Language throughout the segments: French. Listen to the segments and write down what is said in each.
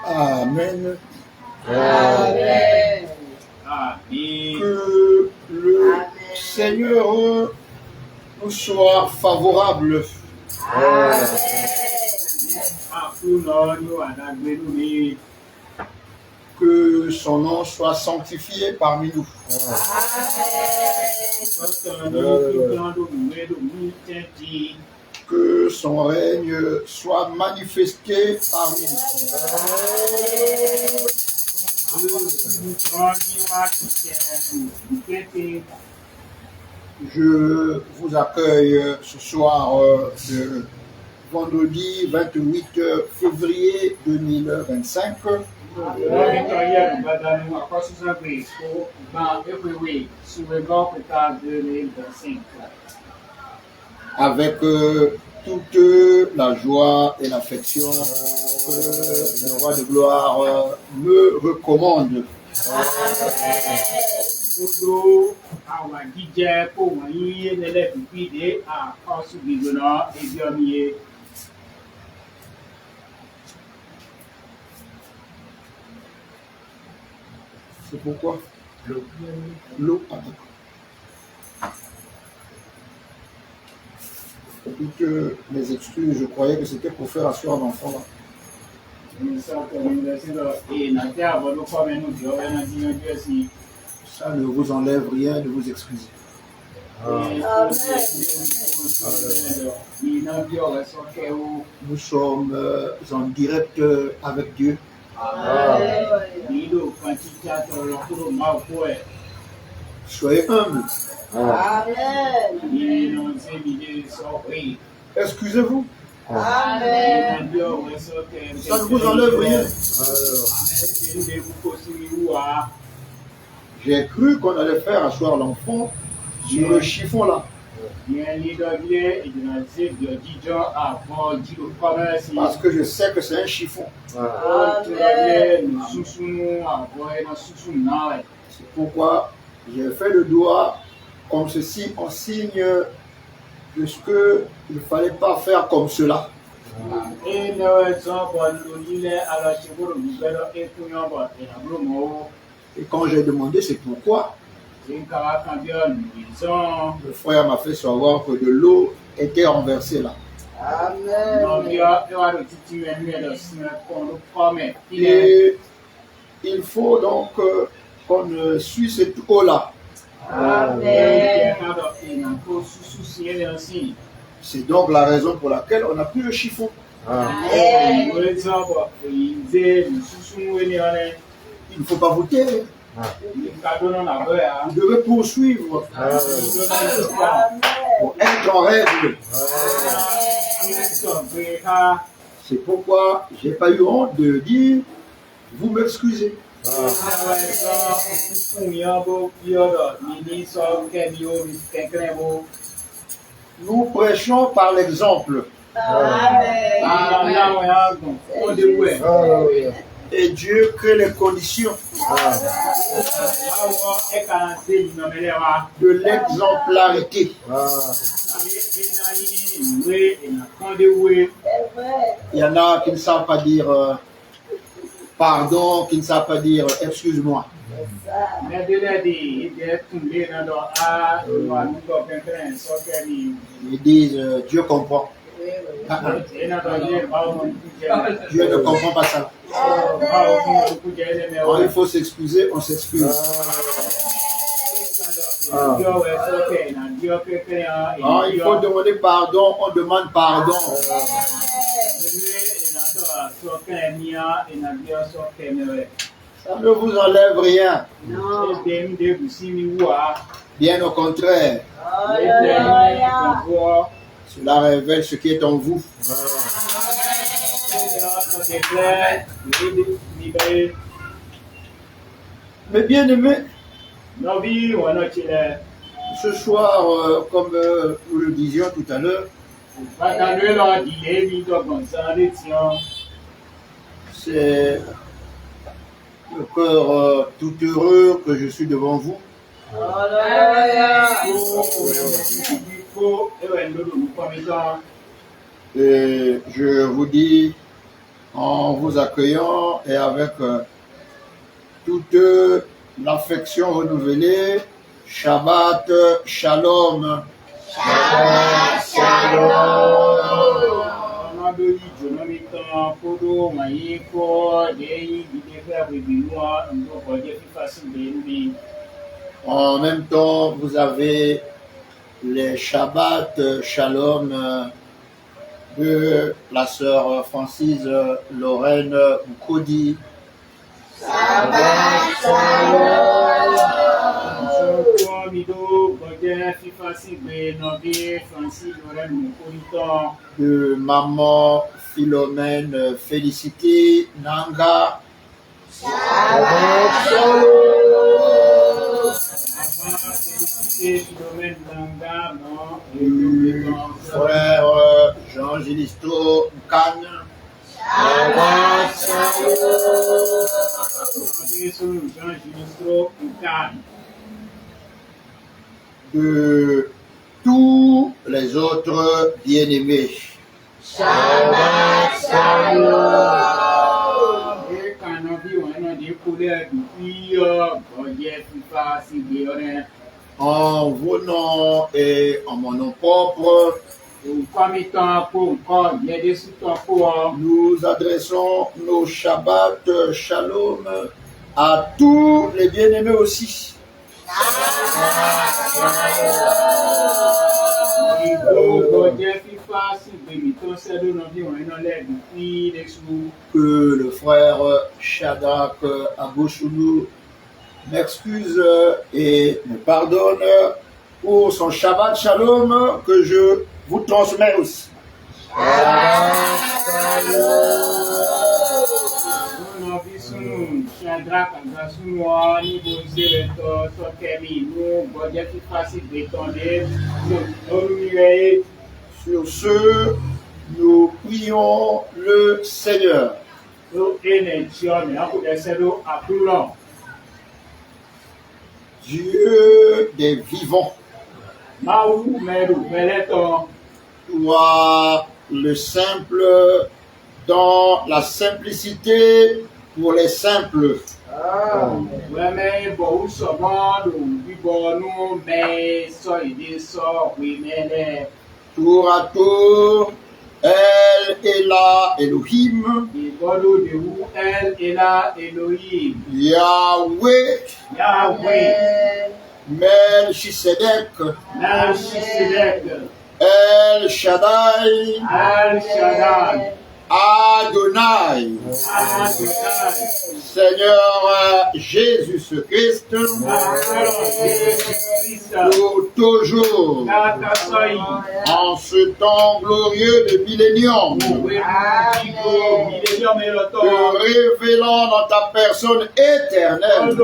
Amen. Amen. Que le Seigneur nous soit favorable. Que son nom soit sanctifié parmi nous. Que son règne soit manifesté parmi nous. Je vous accueille ce soir de vendredi 28 février 2025. Avec toute la joie et l'affection que le roi de gloire me recommande. C'est pourquoi l'eau. Toutes mes excuses, je croyais que c'était pour faire asseoir l'enfant là. Ça ne vous enlève rien de vous excuser. Nous sommes en direct avec Dieu. Soyez humbles. Excusez-vous. Amen. Ça ne vous enlève rien. J'ai cru qu'on allait faire asseoir l'enfant sur le chiffon là. Parce que je sais que c'est un chiffon. C'est pourquoi j'ai fait le doigt comme ceci en signe de ce qu'il ne fallait pas faire comme cela. Et quand j'ai demandé c'est pourquoi, le frère m'a fait savoir que de l'eau était renversée là. Et il faut donc qu'on suit cette eau-là. C'est donc la raison pour laquelle on a pris le chiffon. Il ne faut pas vous taire. Vous devez poursuivre pour être en règle. C'est pourquoi j'ai pas eu honte de dire, vous m'excusez. Nous prêchons par l'exemple. Et Dieu crée les conditions de l'exemplarité. Il y en a qui ne savent pas dire pardon, qui ne savent pas dire excuse-moi. Ils disent Dieu comprend. Dieu ne comprend pas ça. Quand il faut s'excuser, on s'excuse. Quand il faut demander pardon, on demande pardon. Ça ne vous enlève rien. Bien au contraire. Cela révèle ce qui est en vous. Mais bien aimé, ce soir, comme nous le disions tout à l'heure, c'est le cœur tout heureux que je suis devant vous. Et je vous dis, en vous accueillant et avec toute l'affection renouvelée, Shabbat Shalom. Shabbat Shalom. En même temps, vous avez les Shabbat Shalom de la sœur Francis Lorraine Koudi. Shabbat Shalom. De maman Philomène Félicité Nanga. Shabbat Shalom. Du frère Jean Gilisto Kane. Shabbat Shalom. De tous les autres bien-aimés. Shabbat Shalom. En vos noms et en mon nom propre, nous adressons nos Shabbat Shalom à tous les bien-aimés aussi. Que le frère Shadrach Aboussoulou m'excuse et me pardonne pour son Shabbat Shalom que je vous transmets aussi. Sur ce, nous prions le Seigneur. Dieu des vivants, toi le simple dans la simplicité pour les simples. Tour à tour, El Ela Elohim, Yahweh, Melchisedek, El Shaddai, Adonai, Seigneur Jésus-Christ, pour toujours, en ce temps glorieux de millénium, te révélant dans ta personne éternelle,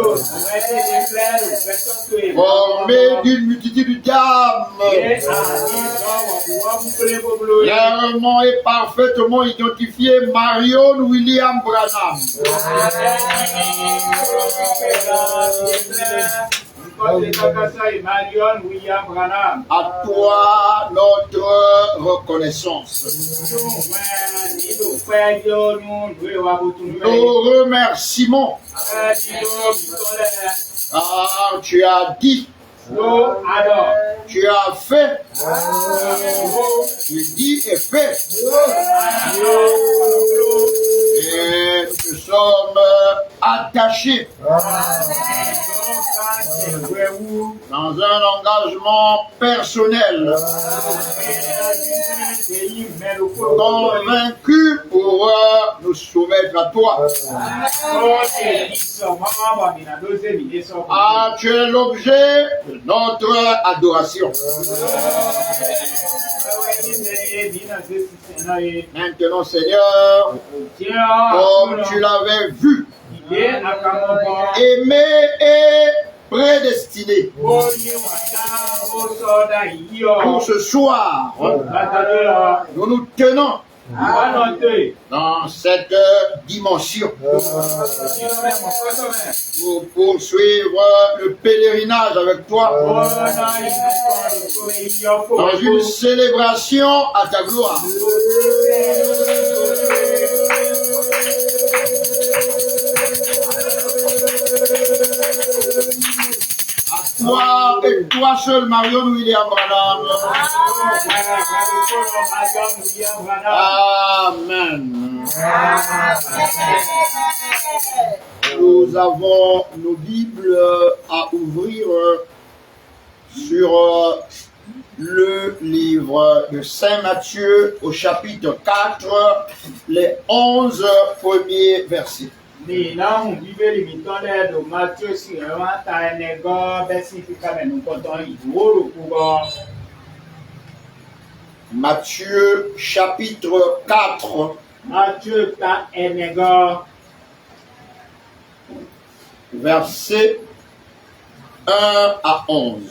formée d'une multitude d'âmes, clairement et parfaitement identifié Marion William Branham. À toi notre reconnaissance. Nos remerciements. Car tu as dit. Tu as fait. Tu dis et fais. Et nous sommes attachés dans un engagement personnel, convaincus pour nous soumettre à toi. Ah, tu es l'objet de notre adoration. Maintenant, Seigneur, comme tu l'avais vu, aimé et prédestiné pour ce soir, nous nous tenons dans cette dimension pour poursuivre le pèlerinage avec toi dans une célébration à ta gloire. À toi et toi seul, Marion William Branham. Amen. Nous avons nos Bibles à ouvrir sur le livre de Saint Matthieu au chapitre 4, les 11 premiers versets. Matthieu chapitre 4. Versets 1 à 11.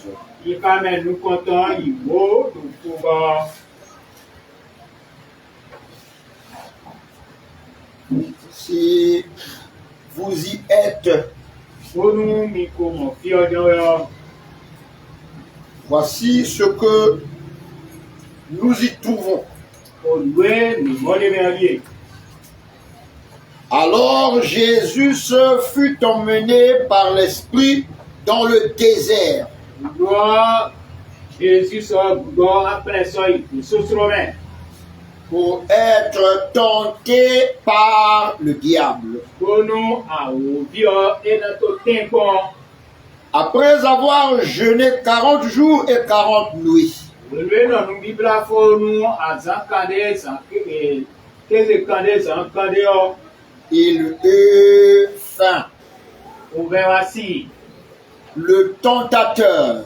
Si vous y êtes, voici ce que nous y trouvons. Alors Jésus fut emmené par l'Esprit dans le désert. Pour être tenté par le diable. Après avoir jeûné 40 jours et 40 nuits. Il eut faim. Le tentateur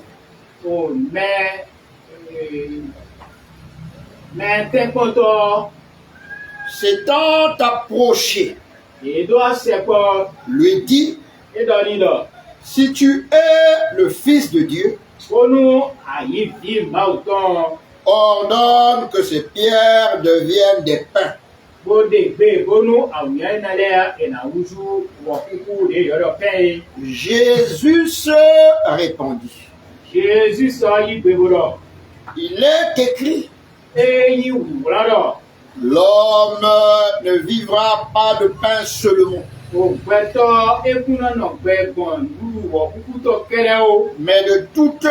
s'étant approché, lui dit: si tu es le Fils de Dieu, ordonne que ces pierres deviennent des pains. Jésus répondit: il est écrit, l'homme ne vivra pas de pain seulement, mais de toute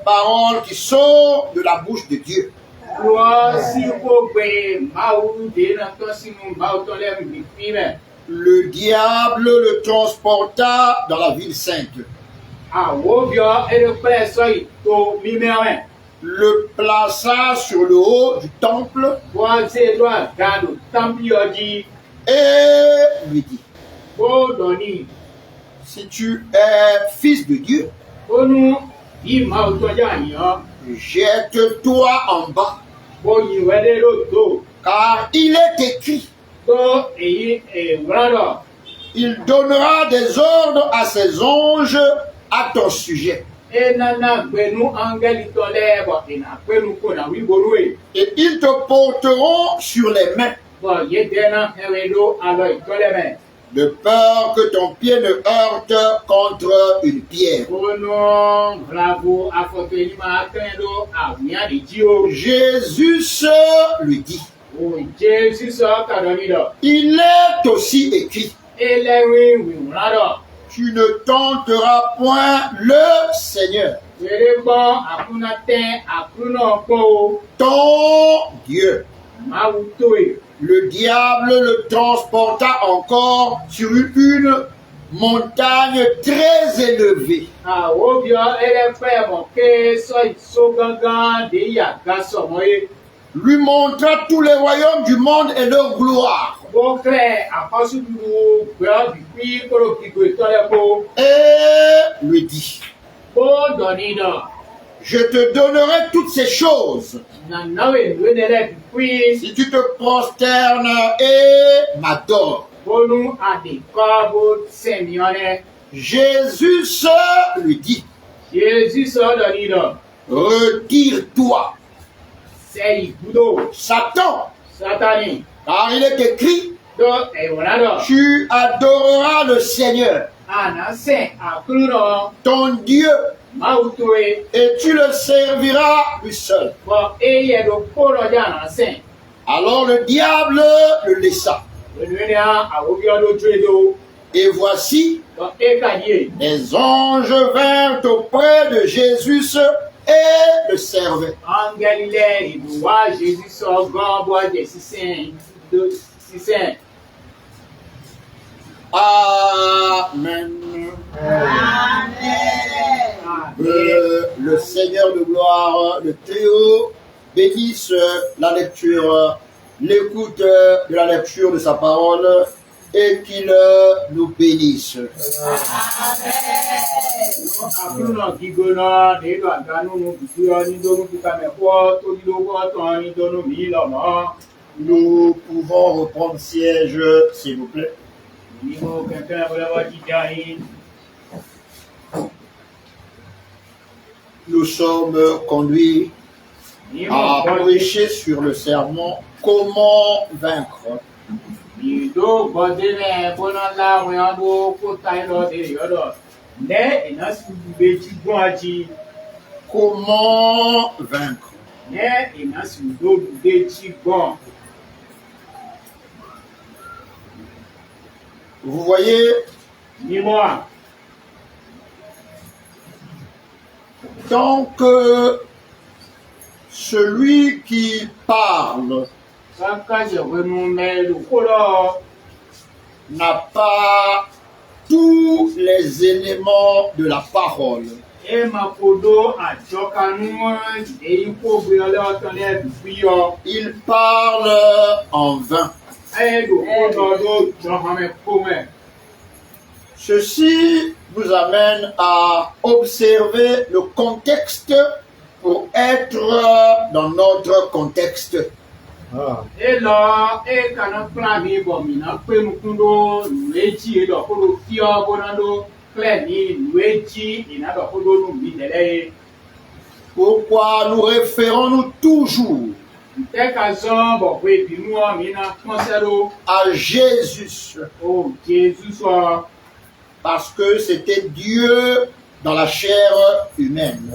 parole qui sort de la bouche de Dieu. Le diable le transporta dans la ville sainte. le plaça sur le haut du temple et lui dit, si tu es fils de Dieu, jette-toi en bas, car il est écrit, il donnera des ordres à ses anges à ton sujet. Et ils te porteront sur les mains, de peur que ton pied ne heurte contre une pierre. Jésus lui dit, il est aussi écrit, tu ne tenteras point le Seigneur, ton Dieu. Le diable le transporta encore sur une montagne très élevée. Lui montra tous les royaumes du monde et leur gloire. Et lui dit, je te donnerai toutes ces choses si tu te prosternes et m'adores. Jésus lui dit, retire-toi, Satan, car il est écrit, tu adoreras le Seigneur, ton Dieu, et tu le serviras lui seul. Alors le diable le laissa. Et voici, les anges vinrent auprès de Jésus et le servaient. Amen. Le Seigneur de gloire, le Très-Haut, bénisse la lecture, l'écoute de la lecture de sa parole et qu'il nous bénisse. Nous pouvons reprendre siège, s'il vous plaît. Nous sommes conduits à prêcher sur le sermon « Comment vaincre ». Comment vaincre. Vous voyez, tant que celui qui parle n'a pas tous les éléments de la parole, il parle en vain. Ceci nous amène à observer le contexte pour être dans notre contexte. Pourquoi nous référons-nous toujours à Jésus? Parce que c'était Dieu dans la chair humaine.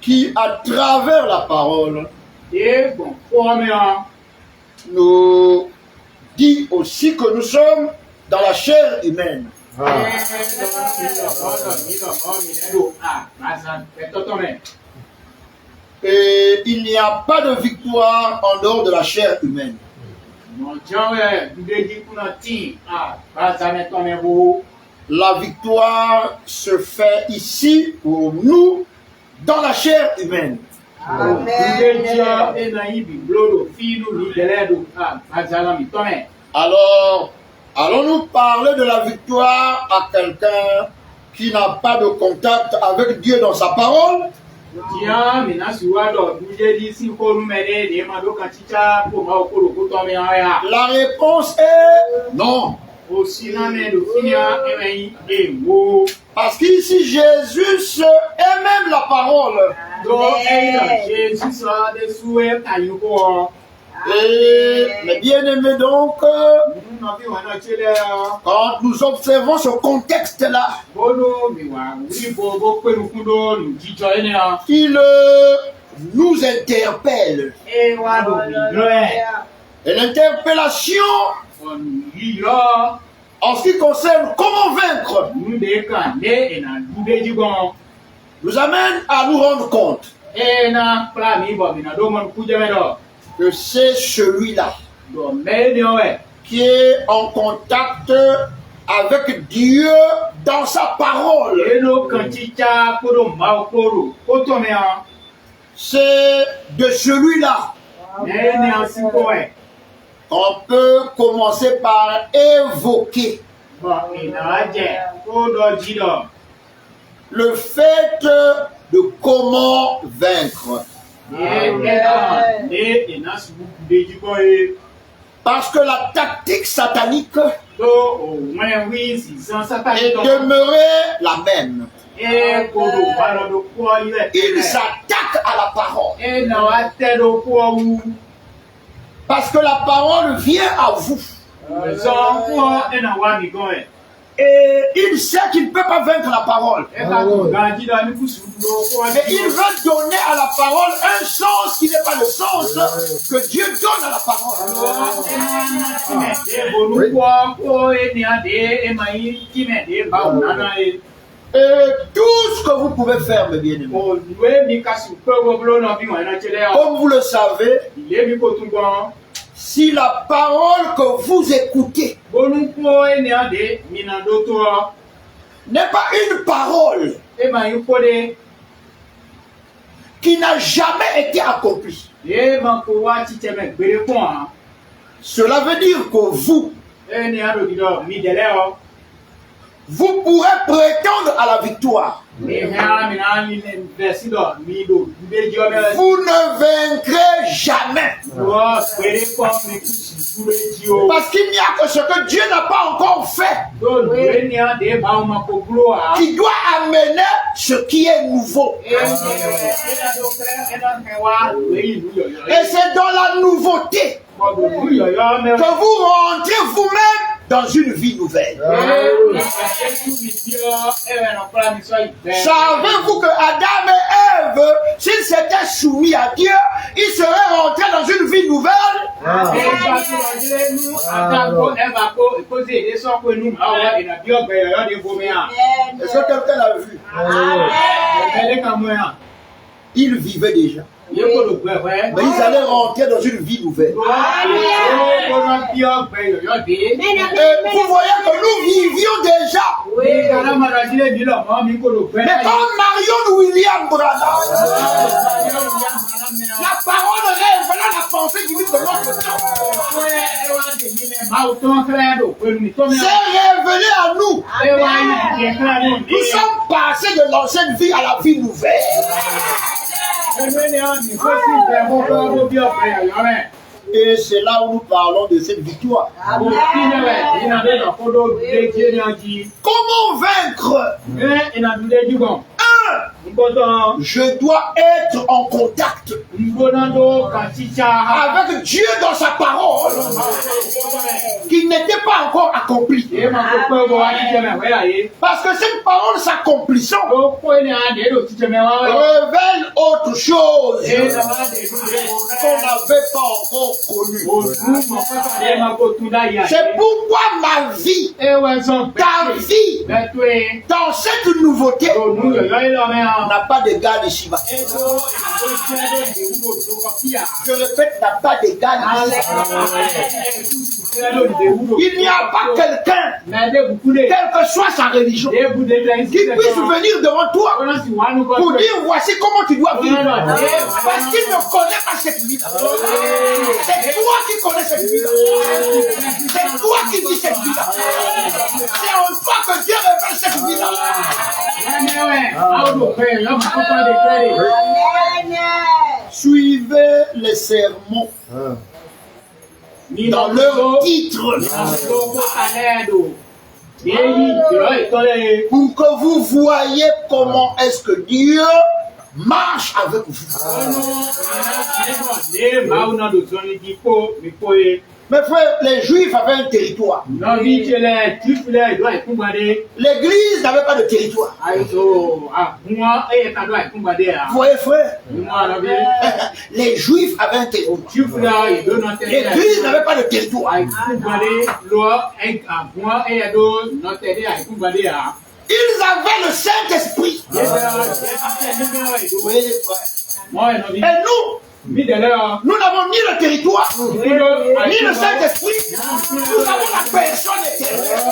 Qui, à travers la parole, nous dit aussi que nous sommes dans la chair humaine. Et il n'y a pas de victoire en dehors de la chair humaine. la victoire se fait ici pour nous dans la chair humaine. Alors, allons-nous parler de la victoire à quelqu'un qui n'a pas de contact avec Dieu dans sa parole? La réponse est non. Parce qu'ici Jésus est même la parole. Et mes bien-aimés donc, quand nous observons ce contexte-là, il nous interpelle. Et l'interpellation, en ce qui concerne comment vaincre, nous amène à nous rendre compte que c'est celui-là qui est en contact avec Dieu dans sa parole. C'est de celui-là qu'on peut commencer par évoquer le fait de comment vaincre. Parce que la tactique satanique est demeurée la même. Il s'attaque à la parole. Parce que la parole vient à vous. Et il sait qu'il ne peut pas vaincre la parole. Mais il veut donner à la parole un sens qui n'est pas le sens que Dieu donne à la parole. Et tout ce que vous pouvez faire, mes bien-aimés, comme vous le savez, si la parole que vous écoutez n'est pas une parole qui n'a jamais été accomplie, cela veut dire que vous pourrez prétendre à la victoire. Vous ne vaincrez jamais. Parce qu'il n'y a que ce que Dieu n'a pas encore fait qui doit amener ce qui est nouveau. Et c'est dans la nouveauté que vous rentrez vous-même dans une vie nouvelle. Savez-vous que Adam et Ève, s'ils s'étaient soumis à Dieu, ils seraient rentrés dans une vie nouvelle? Est-ce que quelqu'un l'a vu? Ils vivaient déjà. Mais ils allaient rentrer dans une vie nouvelle. Et vous voyez que nous vivions déjà. Mais quand Marion William Branham, la parole révéla la pensée divine de notre temps. C'est révélé à nous. Nous sommes passés de l'ancienne vie à la vie nouvelle. Et c'est là où nous parlons de cette victoire. Comment vaincre? Je dois être en contact avec Dieu dans sa parole qui n'était pas encore accomplie. Parce que cette parole s'accomplissant révèle autre chose qu'on n'avait pas encore connue. C'est pourquoi ma vie, ta vie, dans cette nouveauté, n'a pas d'égal ici-bas. Je répète, n'a pas d'égal ici-bas. Il n'y a pas quelqu'un, quelle que soit sa religion, qui puisse venir devant toi pour dire voici comment tu dois vivre. Parce qu'il ne connaît pas cette vie-là. C'est toi qui connais cette vie-là. C'est toi qui vis cette vie-là. C'est en toi que Dieu révèle cette vie-là. Suivez les sermons dans leur titre pour que vous voyez comment est-ce que Dieu marche avec vous. Mes frères, les Juifs avaient un territoire. L'église n'avait pas de territoire. Vous voyez, frère? Les Juifs avaient un territoire. L'église n'avait pas de territoire. Ils avaient le Saint-Esprit. Oui, frère. Et nous n'avons ni le territoire, ni le Saint-Esprit. Nous avons la personne éternelle.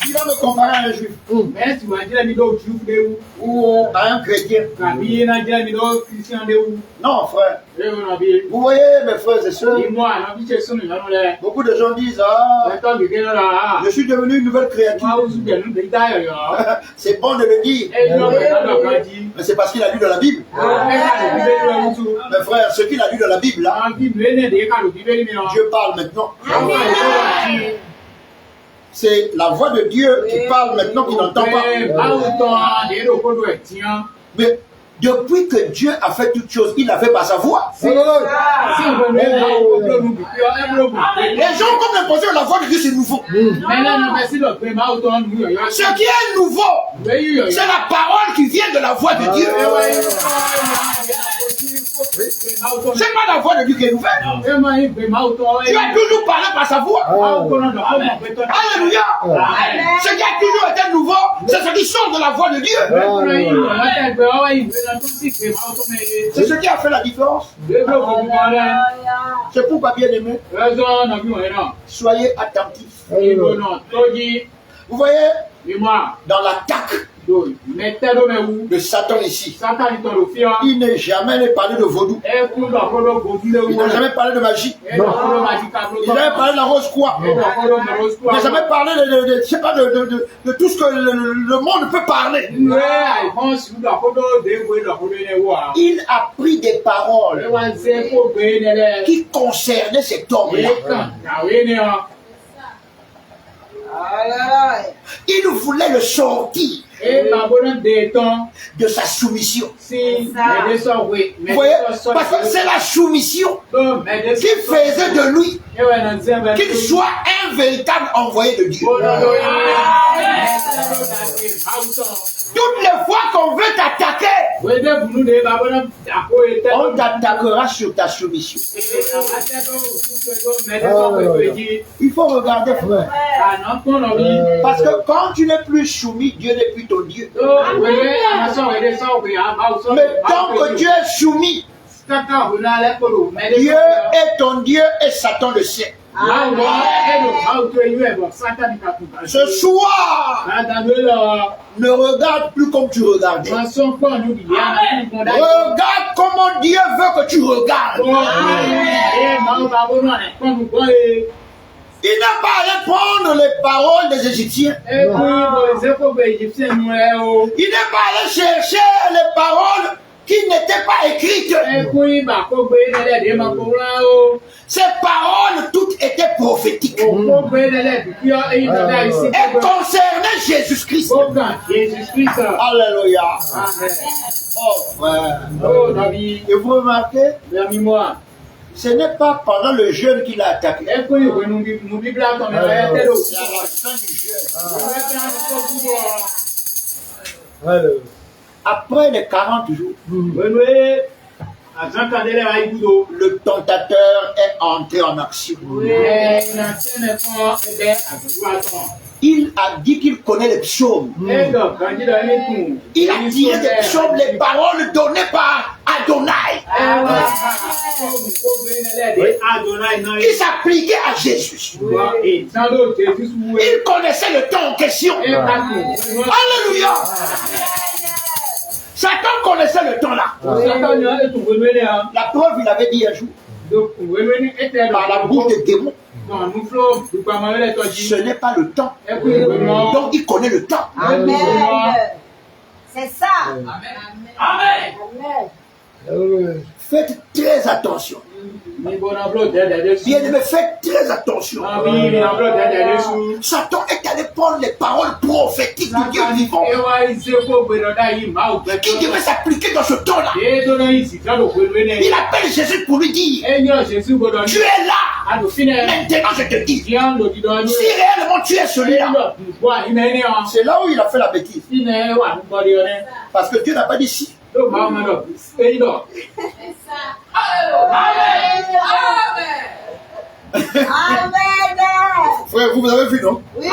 Il va me comparer à un juif ou à un chrétien. Non, frère. Vous voyez, mes frères et sœurs, beaucoup de gens disent je suis devenu une nouvelle créature. C'est bon de le dire. Mais c'est parce qu'il a lu dans la Bible. Mes frères, ce qu'il a lu dans la Bible, là, Dieu parle maintenant. C'est la voix de Dieu qui parle maintenant, qui n'entend pas. Mais depuis que Dieu a fait toutes choses, il a fait par sa voix. Les gens comme l'impression que la voix de Dieu c'est nouveau. Ce qui est nouveau, c'est la parole qui vient de la voix de Dieu. C'est pas la voix de Dieu qui est nouvelle. Dieu a toujours parlé par sa voix. Alléluia. Ce qui a toujours été nouveau, c'est ce qui sort de la voix de Dieu. C'est ce qui a fait la différence. C'est pourquoi, bien aimé, soyez attentifs. Vous voyez, dans l'attaque de Satan ici, il n'est jamais parlé de vaudou. Il n'a jamais parlé de magie. Il n'a jamais parlé de la rose croix. Il n'a jamais parlé de tout ce que le monde peut parler. Il a pris des paroles qui concernaient cet homme-là. Il voulait le sortir de sa soumission. Vous voyez, parce que c'est la soumission qui faisait de lui qu'il soit un véritable envoyé de Dieu. Toutes les fois qu'on veut t'attaquer, on t'attaquera sur ta soumission. Il faut regarder, frère. Parce que quand tu n'es plus soumis, Dieu n'est plus ton Dieu. Mais tant que Dieu est soumis, Dieu est ton Dieu et Satan le sait. Ce soir, ne regarde plus comme tu regardais. Regarde comment Dieu veut que tu regardes. Il n'a pas allé prendre les paroles des Égyptiens. Il n'est pas allé chercher les paroles qui n'étaient pas écrites. Ces paroles toutes étaient prophétiques et concernaient Jésus-Christ. Alléluia. Oh frère. Et vous remarquez, ce n'est pas pendant le jeûne qu'il a attaqué. C'est à la fin du jeûne. Après les 40 jours, le tentateur est entré en action. Il a dit qu'il connaît les psaumes. Il a tiré des psaumes, les paroles données par Adonai. qui s'appliquait à Jésus. Il connaissait le temps en question. Alléluia. Satan connaissait le temps là. La preuve, il avait dit un jour, par la bouche des démons, ce n'est pas le temps. Donc il connaît le temps. Amen. C'est ça. Amen. Faites très attention. Bien-aimé, faites très attention. Satan est allé prendre les paroles prophétiques du Dieu vivant qui devait s'appliquer dans ce temps-là. Il appelle Jésus pour lui dire, tu es là. Maintenant je te dis, si réellement tu es celui-là, c'est là où il a fait la bêtise. Parce que Dieu n'a pas dit si. Frère, vous avez vu, non? Oui.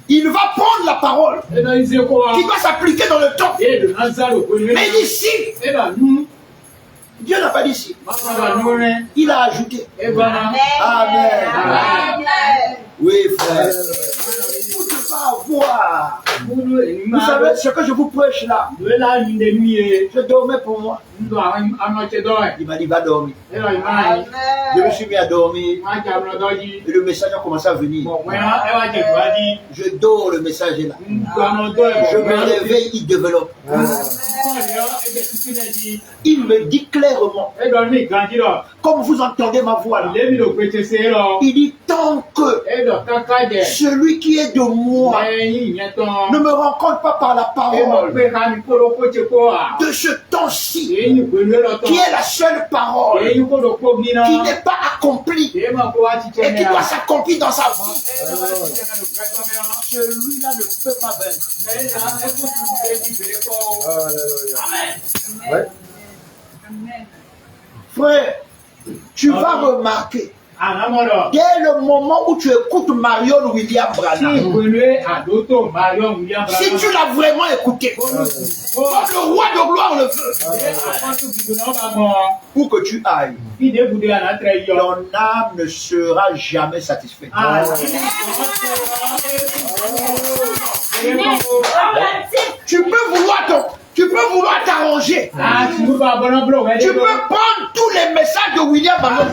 Il va prendre la parole qui va s'appliquer dans le temps. Mais d'ici, Dieu n'a pas dit si. Il a ajouté. Amen. Amen. Oui, frère. Vous devez avoir. Vous savez ce que je vous prêche là. Je dormais pour moi. Il m'a dit, va dormir. Je me suis mis à dormir. Et le message a commencé à venir. Je dors, le message est là. Je me réveille, il développe. Il me dit clairement, comme vous entendez ma voix là, il dit tant que celui qui est de moi ne me rencontre pas par la parole de ce temps-ci, qui est la seule parole qui n'est pas accomplie et qui doit s'accomplir dans sa vie, celui-là ne peut pas vaincre. Amen. Frère, tu vas remarquer, dès le moment où tu écoutes Marion William Branham, si tu l'as vraiment écouté, comme le roi de gloire le veut, pour que tu ailles, ton âme ne sera jamais satisfaite. Tu peux vouloir t'arranger. Tu peux prendre tous les messages de William Branham.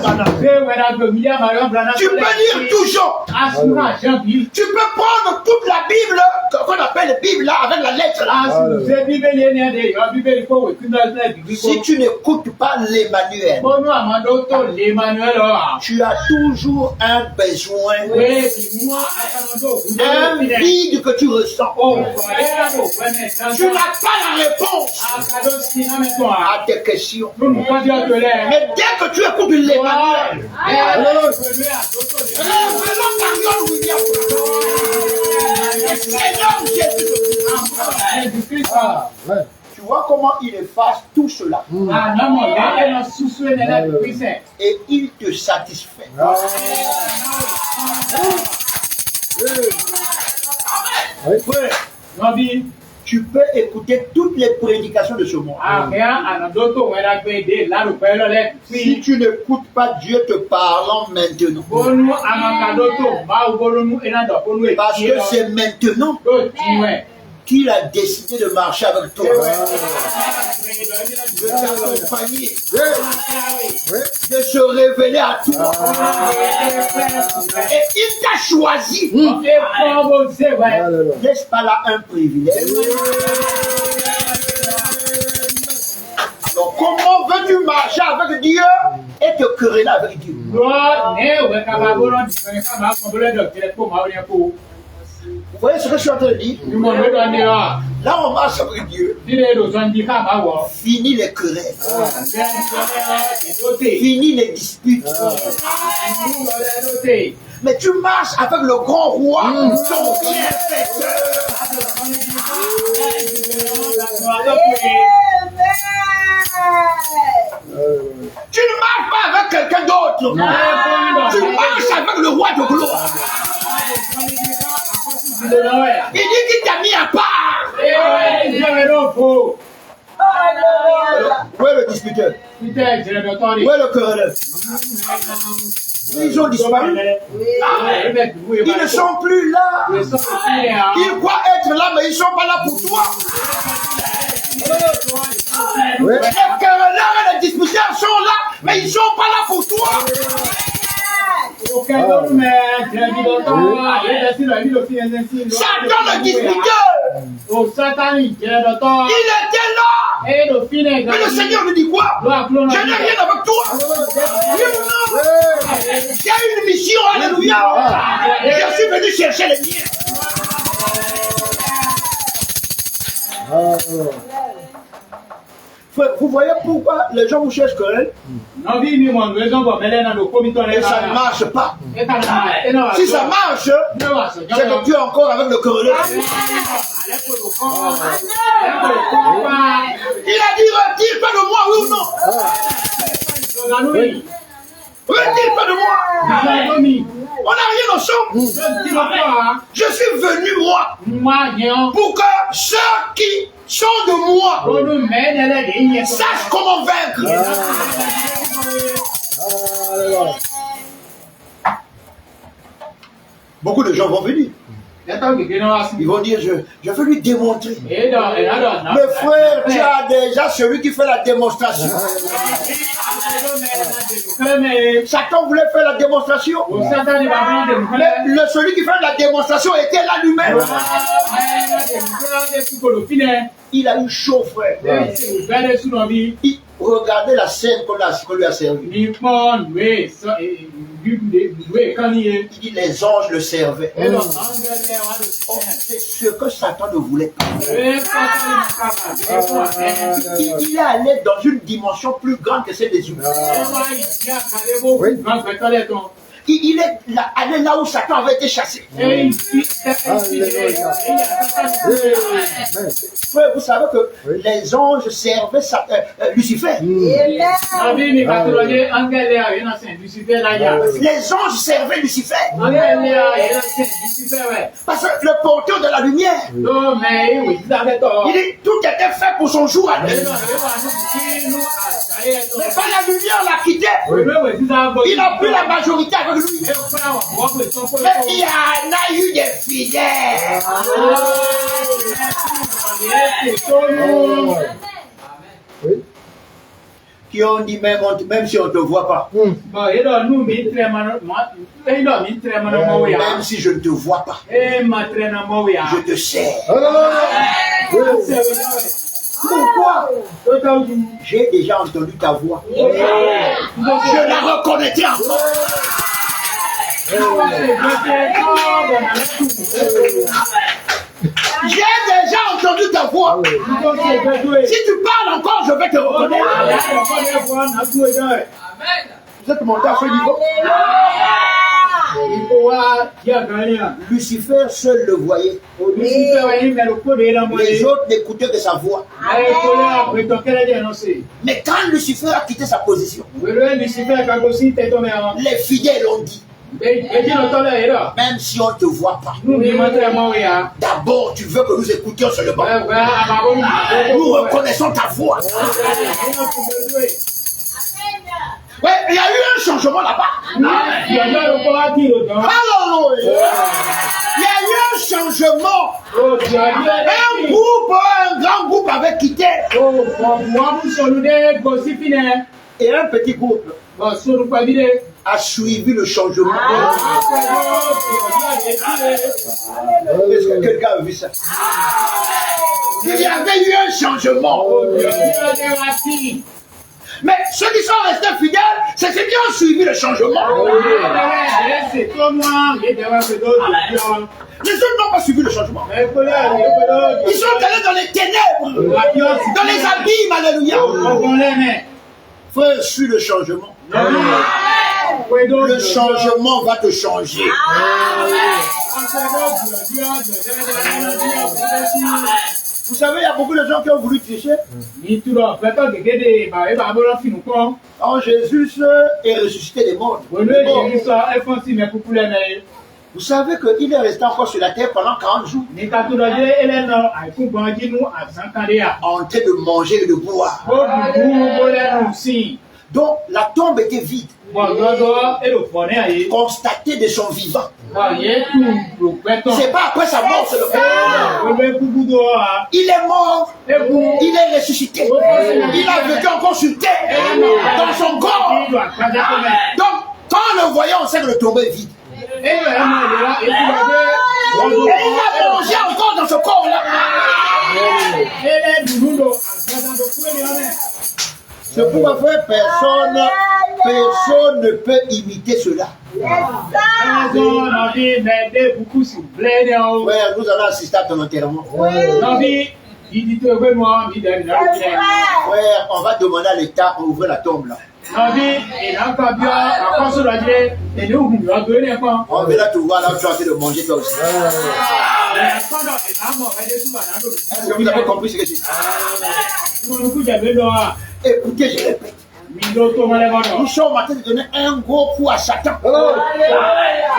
Tu peux lire toujours. Tu peux prendre toute la Bible, qu'on appelle la Bible là, avec la lettre là. Si tu n'écoutes pas l'Emmanuel, tu as toujours un besoin, un vide que tu ressens. Tu n'as pas la réponse à tes questions. Mais dès que tu écoutes l'Emmanuel, tu vois comment il efface tout cela et il te satisfait. Tu peux écouter toutes les prédications de ce monde. Si tu n'écoutes pas Dieu te parlant maintenant, parce que c'est maintenant qu'il a décidé de marcher avec toi, de t'accompagner, de se révéler à toi. Et il t'a choisi. N'est-ce pas là un privilège? Alors comment veux-tu marcher avec Dieu et te quereller avec Dieu? Vous voyez ce que je suis en train de dire? Là, on marche avec Dieu. Fini les querelles. Fini les disputes. Mais tu marches avec le grand roi, ton bienfaiteur. Tu ne marches pas avec quelqu'un d'autre. Tu marches avec le roi de gloire. Il dit qu'il t'a mis à part. Où est le le disputeur? Où est le querelleur? Ils ont disparu. Ils ne sont plus là. Ils croient être là, mais ils ne sont pas là pour toi. Les querelleurs et les disputeurs sont là, mais ils ne sont pas là pour toi. Satan le disputeur. Il était là. Mais le Seigneur lui dit quoi? Je n'ai rien avec toi. J'ai une mission, alléluia. Je suis venu chercher les miens. Vous voyez pourquoi les gens vous cherchent querelle? Et ça ne marche pas. Si ça marche, c'est que tu es encore avec le querelleur. Il a dit retire-toi de moi, oui ou non? Retire-toi de moi. On n'a rien ensemble. Je suis venu moi pour que ceux qui sont de moi sachent comment vaincre. Beaucoup de gens vont venir. Ils vont dire, je veux lui démontrer. Mais frère, tu as déjà celui qui fait la démonstration. Satan voulait faire la démonstration. Mais celui qui fait la démonstration était là lui-même. Il a eu chaud, frère. Regardez la scène qu'on lui a servi. Il dit les anges le servaient. C'est ce que Satan ne voulait pas. Il est allé dans une dimension plus grande que celle des humains. Il est allé là où Satan avait été chassé. Vous savez que les anges servaient Lucifer. Les anges servaient Lucifer. Parce que le porteur de la lumière, il dit tout était fait pour son jour à lui. Mais quand la lumière l'a quitté, il n'a plus la majorité avec lui. Mais il y en a eu des fidèles. Qui ont dit même si on ne te voit pas. Même si je ne te vois pas. Je te sers. Pourquoi? J'ai déjà entendu ta voix. Je la reconnaîtrai encore. J'ai déjà entendu ta voix. Si tu parles encore, je vais te reconnaître. Vous êtes monté à ce niveau? Lucifer seul le voyait. Les autres n'écoutaient que sa voix. Mais quand Lucifer a quitté sa position, les fidèles ont dit, même si on ne te voit pas, d'abord tu veux que nous écoutions seulement. Nous reconnaissons ta voix. Ouais, il y a eu un changement là-bas. Alléluia. Il y a eu un changement. Un grand groupe avait quitté. Et un petit groupe a suivi le changement. Est-ce que quelqu'un a vu ça? Il y avait eu un changement. Mais ceux qui sont restés fidèles, c'est ceux qui ont suivi le changement. Les autres n'ont pas suivi le changement. Ils sont allés dans les ténèbres, dans les abîmes, alléluia. Frère, suis le changement. Le changement va te changer. Vous savez, il y a beaucoup de gens qui ont voulu tricher. Quand Jésus est ressuscité des morts, Vous savez qu'il est resté encore sur la terre pendant 40 jours Ní ká tó lọ dé ẹlẹ́nà àìkúgbọ̀n jínú àsánkadéyà. en train de manger et de boire. Ó dùnkú ó lẹ́nu sí. Donc la tombe était vide, Bọ̀ lọ́dọ̀ èrò fọ̀ ní àyè. constatée de son vivant. Bọ̀ yé tún lò pẹ́tàn. C'est pas après sa mort seulement. Olú kúkú tó wà. Il est mort, Eku. il est ressuscité. Il a vécu encore sur terre, dans son corps. Ìlú àgbájá tó mẹ́. Donc quand on le voyait, on sait que le tombeau est vide. Ẹ̀yọ̀ ẹ̀ máa lè ra èkú lọ́dọ̀. Et il a mangé encore dans ce corps-là. Ẹlẹ́ dùnú lò àgbàdà tó kúrò ní ọmọ ẹ̀. C'est pourquoi frère, personne ne peut imiter cela. Ẹ̀zọ́ nàbí mẹ́ẹ̀dẹ́ bukú sí blẹ́ ní ọ. Frère, nous allons assister à ton enterrement. Nàbí ìdí tó ẹgbẹ́ mọ́ mi dẹ̀ nìyàwó jẹ́. Frère, on va demander à l'État d'ouvrir la tombe là. Nàbí ìdáǹkà bí àkọ́sọ́ lọ́jẹ́ ẹni òhun lọ́gbẹ́ ní ẹ̀kọ́. On verra te voir là où tu es en train de manger toi aussi. Ẹ̀kọ́dọ̀ ìdámọ̀ ẹ̀dẹ́ túbà náà lòdì. Est-ce que vous avez compris ce que je dis? Ìmọ̀lùkú jẹ̀bẹ́ lọ wa. Écoutez, je répète. Mi ló tó mọ́lẹ́ mọ́dọ̀. Nous sommes en train de donner un gros coup à Satan.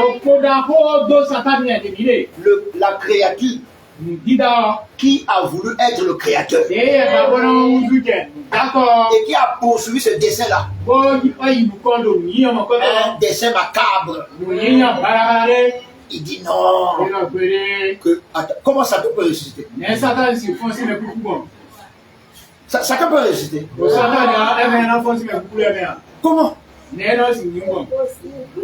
Òkúta kó dó sátánì ẹ̀ tèmi lè. La créature Dídá qui a voulu être le créateur ṣé ẹ̀bà bọ́nà ojú jẹ̀. Dákọ̀ et qui a poursuivi ce dessin-là. ó ìlú kan lò ní ọmọ kọ́tọ̀. Un dessin macabre. Lò yíyan bárabára dé. Il dit non. Ìlọ gbére. Attends, comment Satan peut ressusciter? Ní sátánì sì fọ́n sílẹ̀ kúkú bọ̀. Satan peut ressusciter. Kò sátánì ẹ̀mẹ̀ náà fọ́n sílẹ̀ kúkú lẹ́mẹ̀ à. Comment? Ní ẹ̀ náà sì ní bọ̀.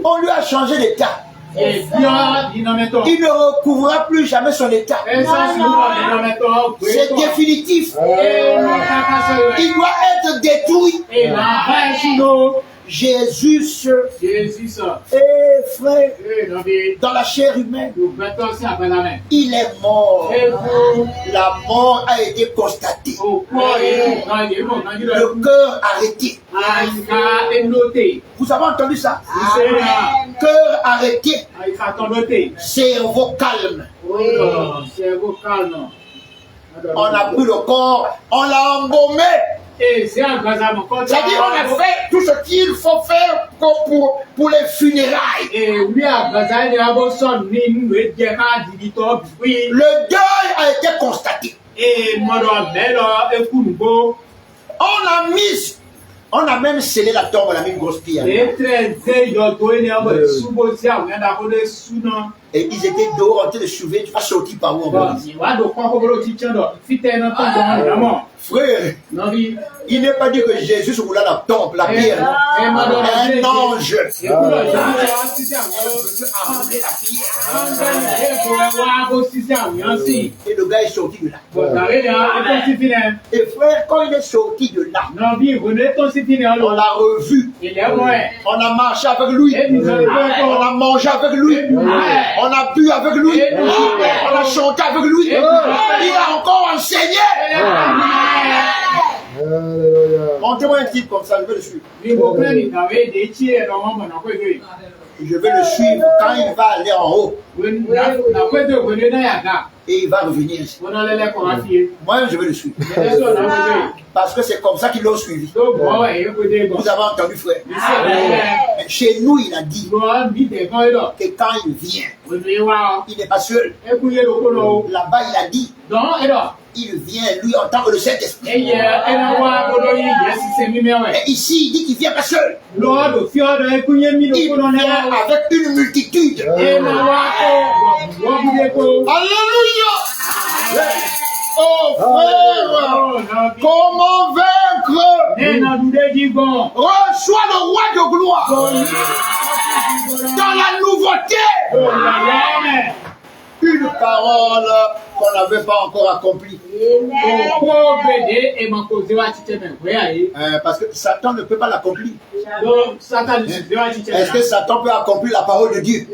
On lui a changé d'état. Èbíọ́ dínàmẹ́tọ̀. Il ne recouvrira plus jamais son état. Ẹ̀sán sì ń bọ̀ dínàmẹ́tọ̀. C'est définitif. Èèmọ̀ kákásọ̀ rẹ̀. Il doit être détruit. Èèmọ̀ bá ẹ̀ sí lọ. Jésus Jésus sọ. est frère Èèmọ̀ bí dans la chair humaine. lùgbẹ́tọ̀ sí àpẹẹrẹ. Il est mort. Èèmọ̀ La mort a été constatée. òkú èèmọ̀ kan èèmọ̀ kan jùlọ. Le cœur arrêté. Àyíká ẹnlóté. Vous avez entendu ça? Ìṣe náà. Cœur arrêté. Àyíká tọ́lóté. Cerveau calme. Ṣẹ̀gbọ́ kànà. On a pris le corps, on l'a embaumé. Èsì àgbàzàmọ̀ kọ́ C'est-à-dire on a fait tout ce qu'il faut faire pour les funérailles. Èwì àgbàzà ni a bọ́ sọ̀nù ní inú ẹ̀jẹ̀ káàdì tó bí. Le deuil a été constaté. Èèmọ̀dọ̀ mẹ́lọ ekúnùgbó. On a même scellé la tombe, on a mis une grosse pierre. Ètè ẹ̀dẹ́ ìjọ̀gbọ́ ẹni ọmọ ìṣúgbó sí àwọn ẹ̀dá kó lè súná. Et ils étaient dehors en train de soulever, tu vas sortir par où on va. Ìwádìí kan kókóró ti tiẹ̀ dọ̀ fítẹ̀ iná tó gbọ́n ìdámọ̀. Frère, Nọ́bí. il n'est pas dit que Jésus roula la tombe, la pierre. Un ange. Èkúrọ̀ ìjọba wá sí sí àwọn Amener la pierre. ọ̀gbẹ́ni èkó wá bó sí sí àwọn yàn sí. Et le gars est sorti de là. Bọ̀dàrí ni ètò sí fi nẹ. Et frère, quand il est sorti de là, Nọ́bí ìwòlé tó sí fi nẹ on ọlọ́. l'a revu. Ilẹ̀ mọ́ ẹ̀. On a marché avec lui. On a mangé avec lui. On a bu avec lui. On a chanté avec lui. Il a encore enseigné. Montez-moi un type comme ça, je vais le suivre. Je vais le suivre quand il va aller en haut. Et il va revenir ici. Moi, je vais le suivre. Parce que c'est comme ça qu'ils l'ont suivi. Vous avez entendu, frère. Chez nous, il a dit que quand il vient, il n'est pas seul. Là-bas, il a dit, il vient, lui, en tant que le Saint-Esprit. Et ici, il dit qu'il ne vient pas seul. Il vient avec une multitude. Alléluia! Oh frère, comment vaincre? Reçois le roi de gloire dans la nouveauté. Une parole qu'on n'avait pas encore accomplie. Parce que Satan ne peut pas l'accomplir. Est-ce que Satan peut accomplir la parole de Dieu?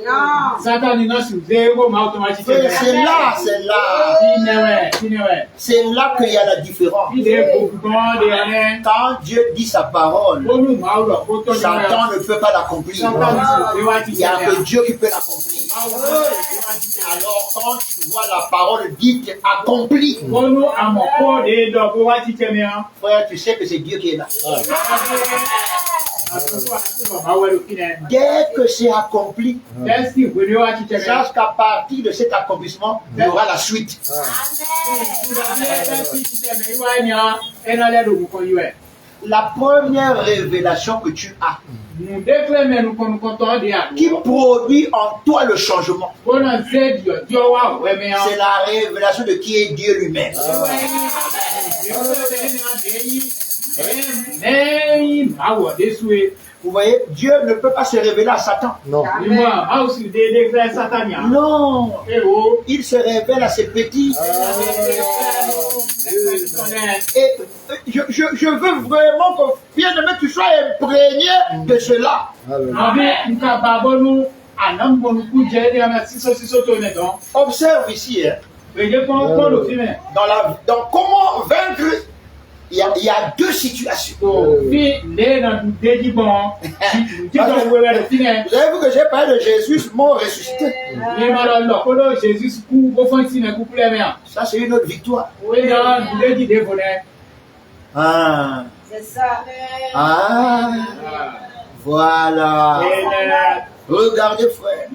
C'est là qu'il y a la différence. Quand Dieu dit sa parole, Satan ne peut pas l'accomplir. Il n'y a que Dieu qui peut l'accomplir. Alors quand tu vois la parole dite accomplie, frère, tu sais que c'est Dieu qui est là. Dès que c'est accompli, sache qu'à partir de cet accomplissement, il y aura la suite. La première révélation que tu as, qui produit en toi le changement, c'est la révélation de qui est Dieu lui-même. Vous voyez, Dieu ne peut pas se révéler à Satan. Non. Non. Il se révèle à ses petits. Et je veux vraiment que, bien-aimé, tu sois imprégné de cela. Observe ici, hein, dans comment vaincre. Il y a deux situations. Vous avez vu que j'ai parlé de Jésus mort ressuscité. Ça, c'est une autre victoire. Ah. C'est ça. Ah. Voilà. Regardez, frère.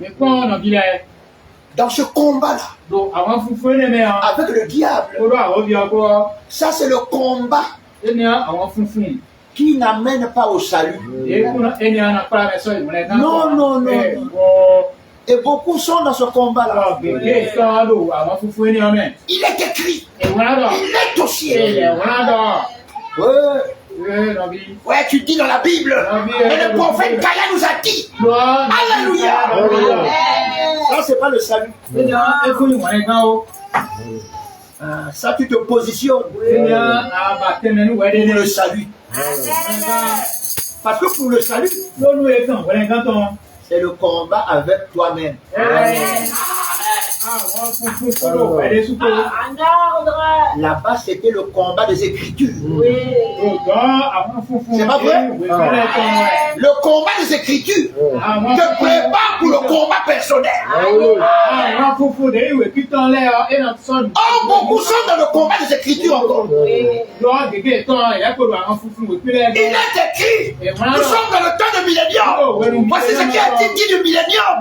Dans ce combat-là, avec le diable, ça c'est le combat qui n'amène pas au salut. Non, non, non. Et beaucoup sont dans ce combat-là. Il est écrit. Il est aussi. Ouais, tu dis dans la Bible. Et le prophète Kaya nous a dit. Alléluia. Ça, c'est pas le salut. Ça, tu te positionnes pour le salut. Parce que pour le salut, c'est le combat avec toi-même. Là-bas, c'était le combat des Écritures. C'est pas vrai? Le combat des Écritures te prépare pour le combat personnel. Oh, beaucoup sont dans le combat des Écritures encore. Il est écrit. Nous sommes dans le temps de millénium. Moi, c'est ce qui a été dit du millénium.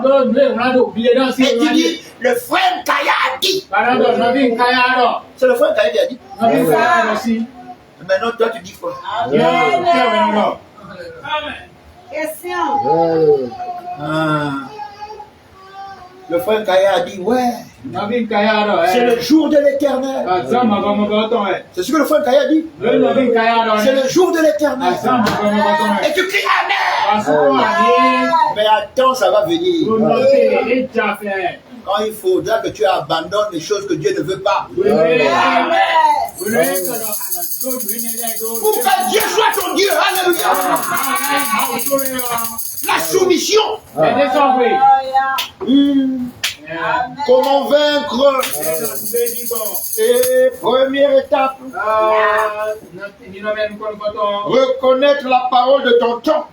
Et tu dis, le frère Kaya a dit. C'est le frère Kaya qui a dit. Maintenant, toi, tu dis quoi? Question. Le frère Kaya a dit, ouais. C'est le jour de l'éternel. C'est ce que le frère Kaya dit. C'est le jour de l'éternel. Et tu cries Amen. Mais attends, ça va venir. Quand il faudra que tu abandonnes les choses que Dieu ne veut pas. Pour que Dieu soit ton Dieu. Alléluia. La soumission. Comment vaincre? Et première étape, reconnaître la parole de ton temps.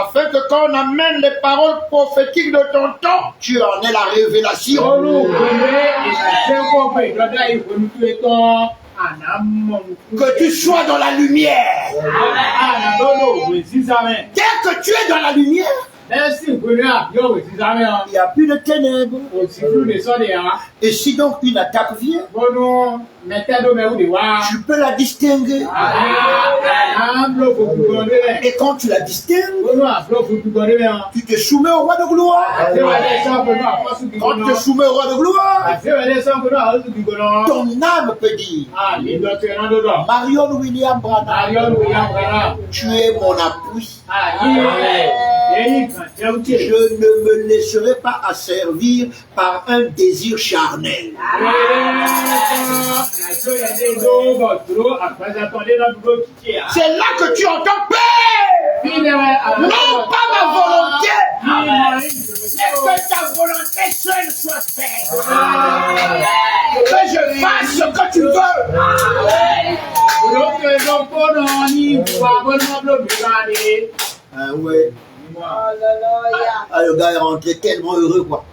Afin que quand on amène les paroles prophétiques de ton temps, tu en aies la révélation. Que tu sois dans la lumière. Dès que tu es dans la lumière, il n'y a plus de ténèbres. Et si donc une attaque vient, tu peux la distinguer. Et quand tu la distingues, tu te soumets au roi de gloire. Quand tu te soumets au roi de gloire, ton âme peut dire, Marion William Branham, tu es mon appui. Je ne me laisserai pas asservir par un désir charnel. C'est là que tu entends paix. Non pas ma volonté, mais que ta volonté seule soit faite. Que je fasse ce que tu veux. Ah ouais. Ah, le gars est rentré tellement heureux quoi.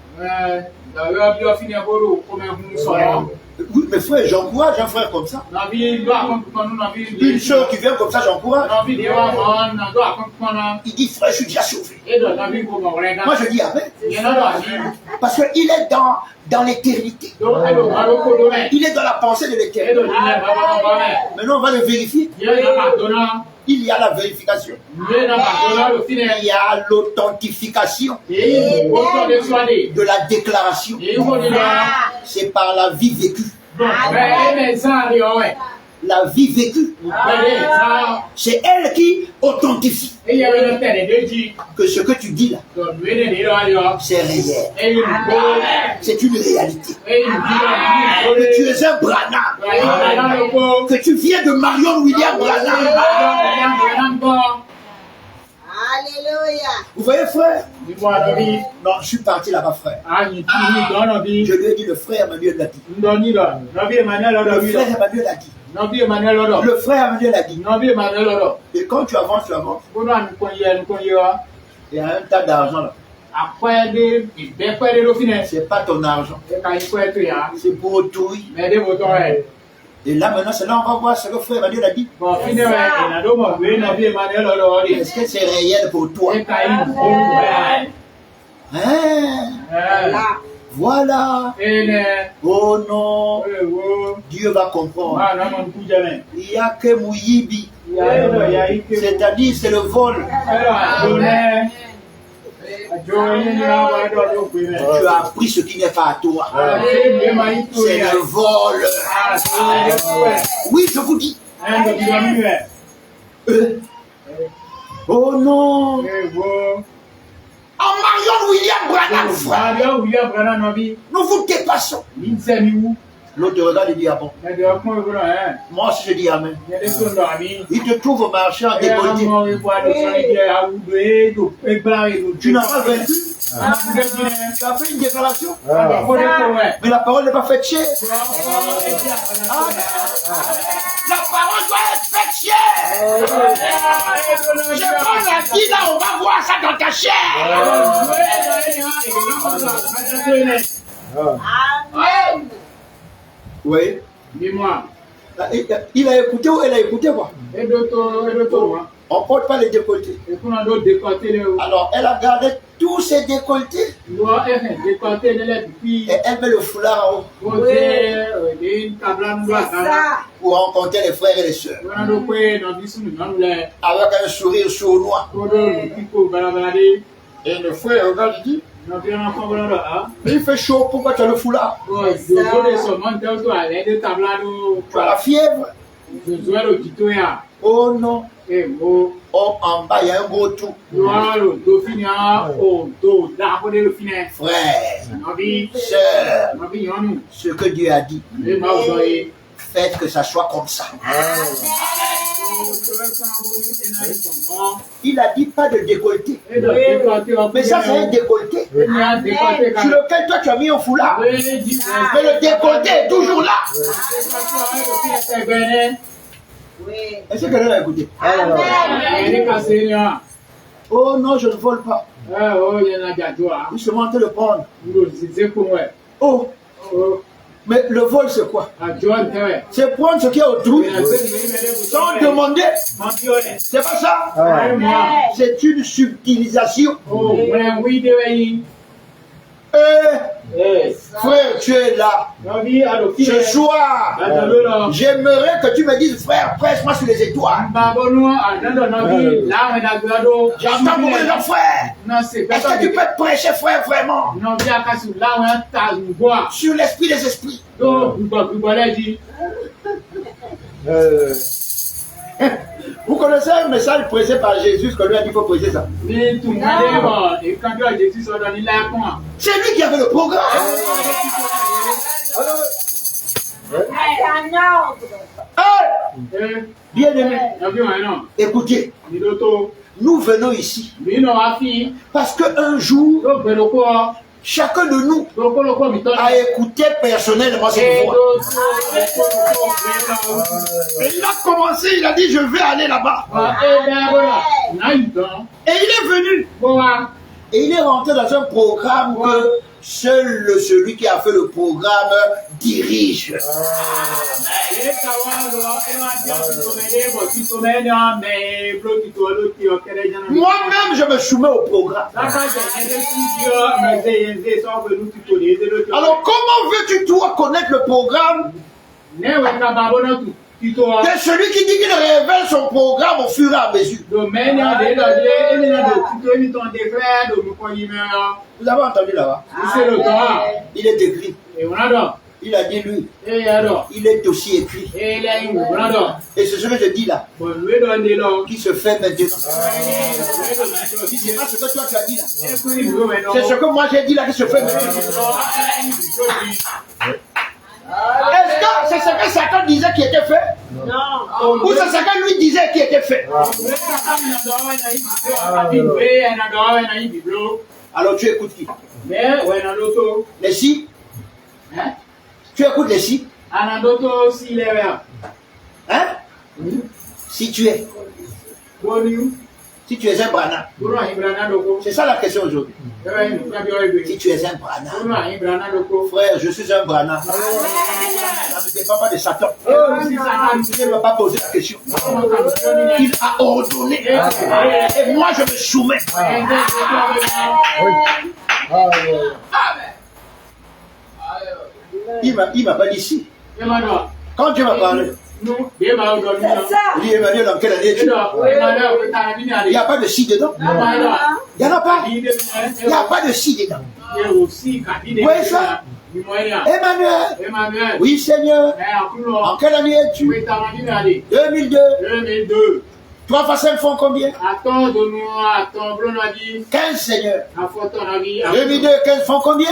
Oui, mais frère, j'encourage un frère comme ça. Nabi do akonkon nu nabi. Une soeur qui vient comme ça, j'encourage. Nabi de wa mon na do akonkon na. Il dit, frère, je suis déjà sauvé. E do nabi ko mo renga. Moi, je dis amen. Yena do ani. Parce qu'il est dans l'éternité. Do ado maro ko do me. Il est dans la pensée de E do l'éternité. ni na baba me. Maintenant, on va le vérifier. Yena ma dona. Il y a la vérification. Yena ma dona lo fine. Il y a l'authentification E ko to de soade. de la déclaration. E ko ni la. C'est par la vie vécue. Mais ça ali o we. La vie vécue, Ça. c'est elle qui authentifie E ya le tele deji. que ce que tu dis là, Do wele ni lo ali o. c'est réel. E yu ko. C'est une réalité. E yu di Que tu es un Branham. Que tu viens de Marion William Branham. Alléluia. Vous voyez, frère? Non, je suis parti là-bas, frère. Je lui ai dit, le frère Emmanuel l'a dit. Le frère Emmanuel l'a dit. Le frère Emmanuel l'a dit. Et quand tu avances, il y a un tas d'argent là. C'est pas ton argent. C'est pour autrui. Et là, maintenant, c'est là on va voir ce que le frère Emmanuel a dit. Est-ce que c'est réel pour toi? Hein? Voilà. Oh non. Dieu va comprendre. Il n'y a que Mouyibi. C'est-à-dire, c'est le vol. Tu as pris ce qui n'est pas à toi. C'est le vol. Oui, je vous dis. Oh non. En Marion William Branham, frère. Nous vous dépassons. L'autre te regarde et dit, ah bon. Moi aussi je dis amen. Il te trouve au marché en décolleté. Tu n'as pas vaincu. Tu as fait une déclaration. Mais la parole n'est pas faite chez. La parole doit être faite chez. Je prends la vie là, on va voir ça dans ta chair. Amen. Oui. Dis-moi. Il a écouté ou elle a écouté quoi? On ne porte pas les décolletés. Alors elle a gardé tous ses décolletés. Et elle met le foulard en haut. Pour rencontrer les frères et les sœurs. Avec un sourire sournois. Et le frère regarde et dit, mais il fait chaud, pourquoi tu as le foulard? Tu as la fièvre? Oh non. Oh, en bas, il y a un gros trou. Frère, sœur, ce que Dieu a dit, faites que ça soit comme ça. Il a dit pas de décolleté. Mais ça, c'est un décolleté. Sur lequel toi, tu as mis un foulard. Mais le décolleté est toujours là. Est-ce que quelqu'un a écouté? Oh non, je ne vole pas. Il se monte le prendre. Oh. Mais le vol, c'est quoi? C'est prendre ce qui est autour sans demander. C'est pas ça? C'est une subtilisation. Frère, tu es là. Ce soir, j'aimerais que tu me dises, frère, presse-moi sur les étoiles. J'entends beaucoup de gens, frère. Est-ce que tu peux prêcher, frère, vraiment? Sur l'esprit des esprits. Vous connaissez un message prêché par Jésus que lui a dit qu'il faut prêcher ça? C'est lui qui avait le programme. Bien aimé, écoutez, nous venons ici parce qu'un jour, chacun de nous a écouté personnellement cette voix. Et il a commencé, il a dit je vais aller là-bas. Et il est venu. Et il est rentré dans un programme que Seul celui qui a fait le programme dirige. Moi-même, je me soumets au programme. Alors, comment veux-tu toi connaître le programme de celui qui dit qu'il révèle son programme au fur et à mesure? Vous avez entendu là-bas? Il est écrit. Il a dit lui. Il est aussi écrit. Et c'est ce que je dis là. Qui se fait maintenant. C'est pas ce que toi tu as dit là. C'est ce que moi j'ai dit là qui se fait maintenant. Est-ce que c'est ce que Satan disait qui était fait? Non. Ou c'est ce que lui disait qui était fait? Alors tu écoutes qui? Les si? Tu écoutes les si? Hein? Si tu es. Si tu es un brana. C'est ça la question aujourd'hui. Si tu es un brana. Frère, je suis un brana. Ça ne dépend pas de Satan. Il ne va pas poser la question. Il a ordonné. Et moi je me soumets. Il m'a pas dit si. Quand Dieu m'a parlé, il m'a dit dans quelle année tu es. Il n'y a pas de si dedans. Il n'y en a pas. Il n'y a pas de si dedans. Vous voyez ça? Emmanuel. Oui, Seigneur. En quelle année es-tu? 2002. 3 fois 5 font combien? 15, Seigneur. 2002, 15 font combien?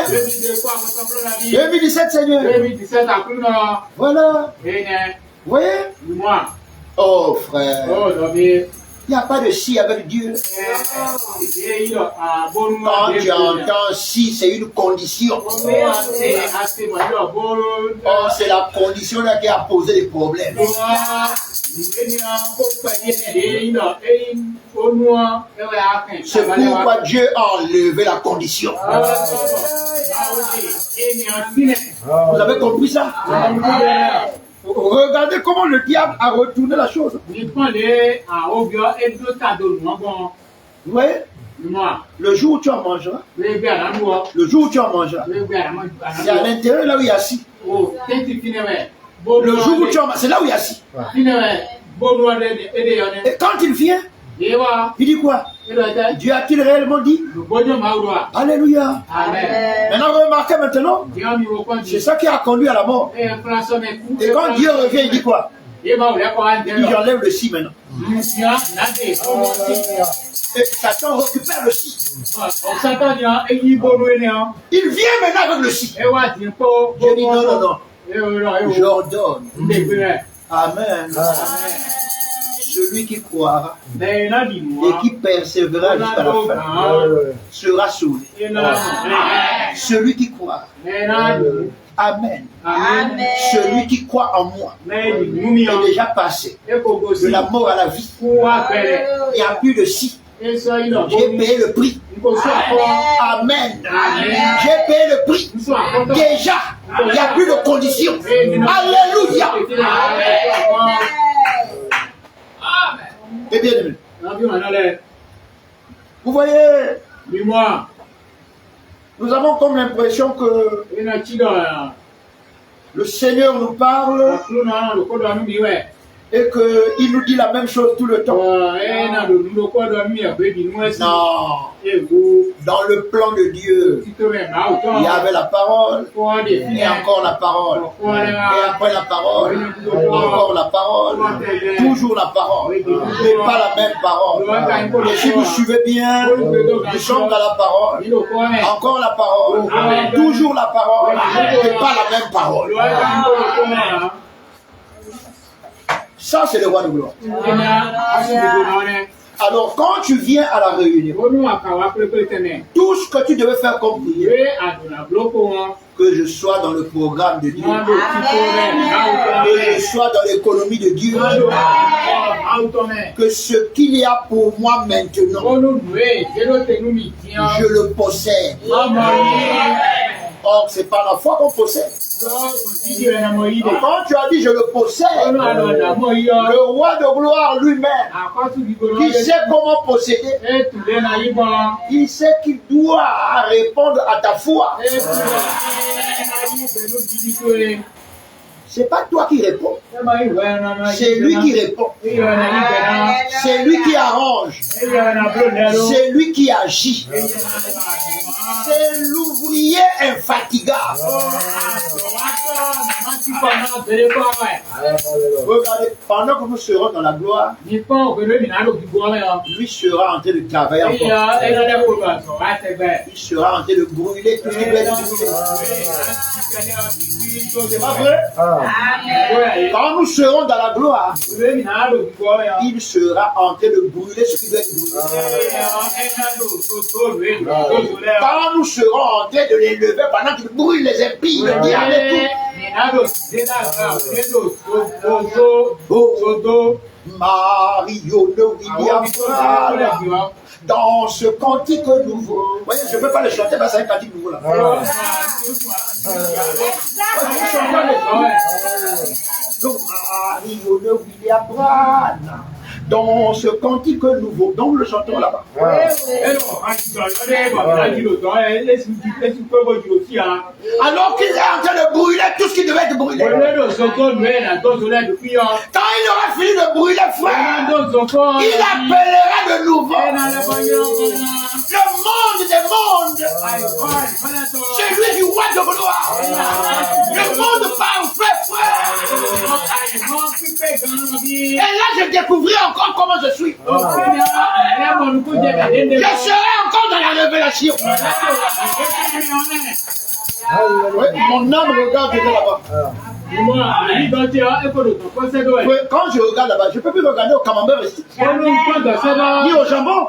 2017, Seigneur. Voilà. Vous voyez? Oh, frère. Il n'y a pas de si avec Dieu. Quand tu entends si, c'est une condition. Oh, c'est la condition là qui a posé les problèmes. C'est pourquoi Dieu a enlevé la condition. Vous avez compris ça? Regardez comment le diable a retourné la chose. Vous voyez? Le jour où tu en mangeras, le jour où tu en mangeras, c'est à l'intérieur là où il y a assis. Le jour où tu en mangeras, c'est là où il y a assis. Et quand il vient, il dit quoi? Dieu a-t-il réellement dit? Alléluia. Maintenant, remarquez maintenant, c'est ça qui a conduit à la mort. Et quand Dieu revient, il dit quoi? Il enlève le si maintenant. Et Satan récupère le si. Il vient maintenant avec le si. Je dis non. J'ordonne. Amen. Celui qui croira et qui persévérera jusqu'à la fin sera sauvé. Celui qui croira. Amen. Celui qui croit en moi est déjà passé de la mort à la vie. Il n'y a plus de si. J'ai payé le prix. Amen. J'ai payé le prix. Déjà, il n'y a plus de conditions. Alléluia. Et bien aimé. Vous voyez, nous avons comme l'impression que le Seigneur nous parle et qu'il nous dit la même chose tout le temps. Non. Dans le plan de Dieu, il y avait la parole, et encore la parole, et après la parole, encore la parole, toujours la parole, mais pas la même parole. Et si vous suivez bien, nous sommes dans la parole, encore la parole, toujours la parole, mais pas la même parole. Ça, c'est le roi de gloire. Alors, quand tu viens à la réunion, tout ce que tu devais faire comme prière, que je sois dans le programme de Dieu, que je sois dans l'économie de Dieu, que ce qu'il y a pour moi maintenant, je le possède. Or, c'est par la foi qu'on possède. Quand tu as dit je le possède, le roi de gloire lui-même, qui sait comment posséder, il sait qu'il doit répondre à ta foi. C'est pas toi qui réponds, c'est lui qui répond. C'est lui qui arrange. C'est lui qui agit. C'est l'ouvrier infatigable. Regardez, pendant que nous serons dans la gloire, lui sera en train de travailler encore. Il sera en train de brûler tout ce qui doit être brûlé. C'est pas vrai? Quand nous serons dans la gloire, il sera en train de brûler ce qui doit être brûlé. Quand nous serons en train de les lever pendant qu'ils brûlent les impies, le diable et tout. Mario de William dans ce cantique nouveau. Vous voyez, je ne peux pas le chanter, mais c'est un cantique nouveau là. Donc, Mario de William Brana. Dans ce cantique nouveau, donc le chantons là-bas. Alors qu'il est en train de brûler tout ce qui devait être brûlé. Quand il aura fini de brûler, frère, il appellera de nouveau le monde des mondes. Celui du roi de gloire. Le monde parfait, frère. Et là, je découvrirai encore comment je suis. Je serai encore dans la révélation. Oui, mon âme regarde là-bas. Quand je regarde là-bas, je ne peux plus regarder au camembert ici. Ni au jambon.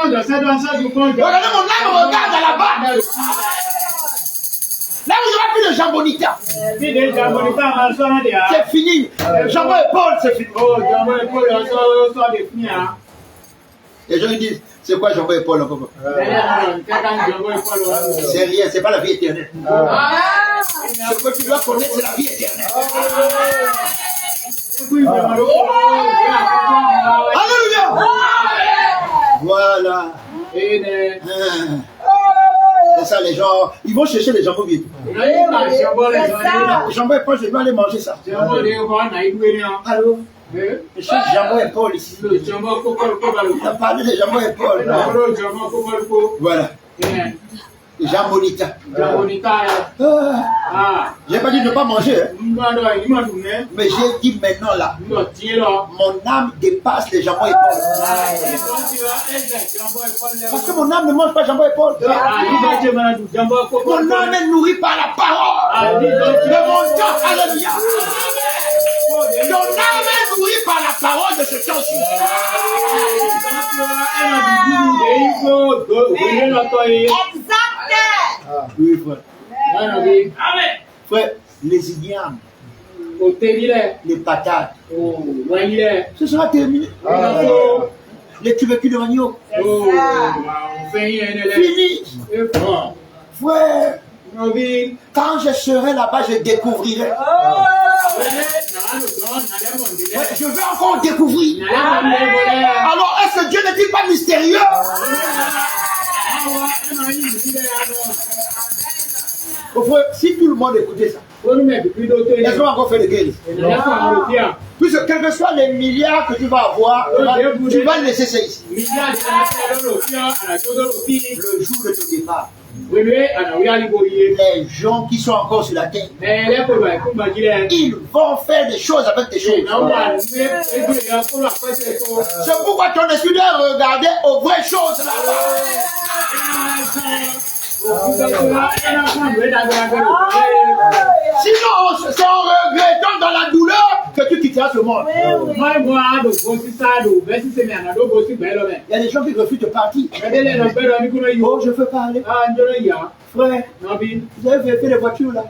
Regardez, mon âme regarde là-bas. Là où il n'y aura plus de jambonita. C'est fini. Jambon et Paul, c'est fini. Les gens disent, c'est quoi jambon et Paul? C'est rien, c'est pas la vie éternelle. Ce que tu dois connaître, c'est la vie éternelle. Alléluia. Voilà. C'est ça, les gens, ils vont chercher les jambons vieux. Jambon et Paul, je vais aller manger ça. Allô? Je cherche jambon et Paul ici. On a parlé de jambon et Paul. Voilà. Jambonita. J'ai pas dit de ne pas manger. Mais j'ai dit maintenant là. Mon âme dépasse les jambons et Paul. Parce que mon âme ne mange pas jambon et Paul. Mon âme est nourrie par la parole de mon Dieu. Alléluia. Ton âme est nourrie par la parole de ce temps-ci. Oui, frère. Frère, les ignames, les patates, ce sera terminé. Les tubercules de manioc, fini. Frère, quand je serai là-bas, je découvrirai. Je veux encore découvrir. Alors, est-ce que Dieu n'est-il pas mystérieux? Si tout le monde écoutait ça, est-ce qu'on va encore faire des guerres? Puisque quels que soient les milliards que tu vas avoir, tu vas laisser ça ici. Le jour de ton départ, les gens qui sont encore sur la terre, ils vont faire des choses avec tes choses. C'est pourquoi ton esprit doit regarder aux vraies choses là-bas. Sinon, c'est en regrettant dans la douleur que tu quitteras ce monde. Il y a des gens qui refusent de partir. Oh, je veux parler. Frère, vous avez fait les voitures là.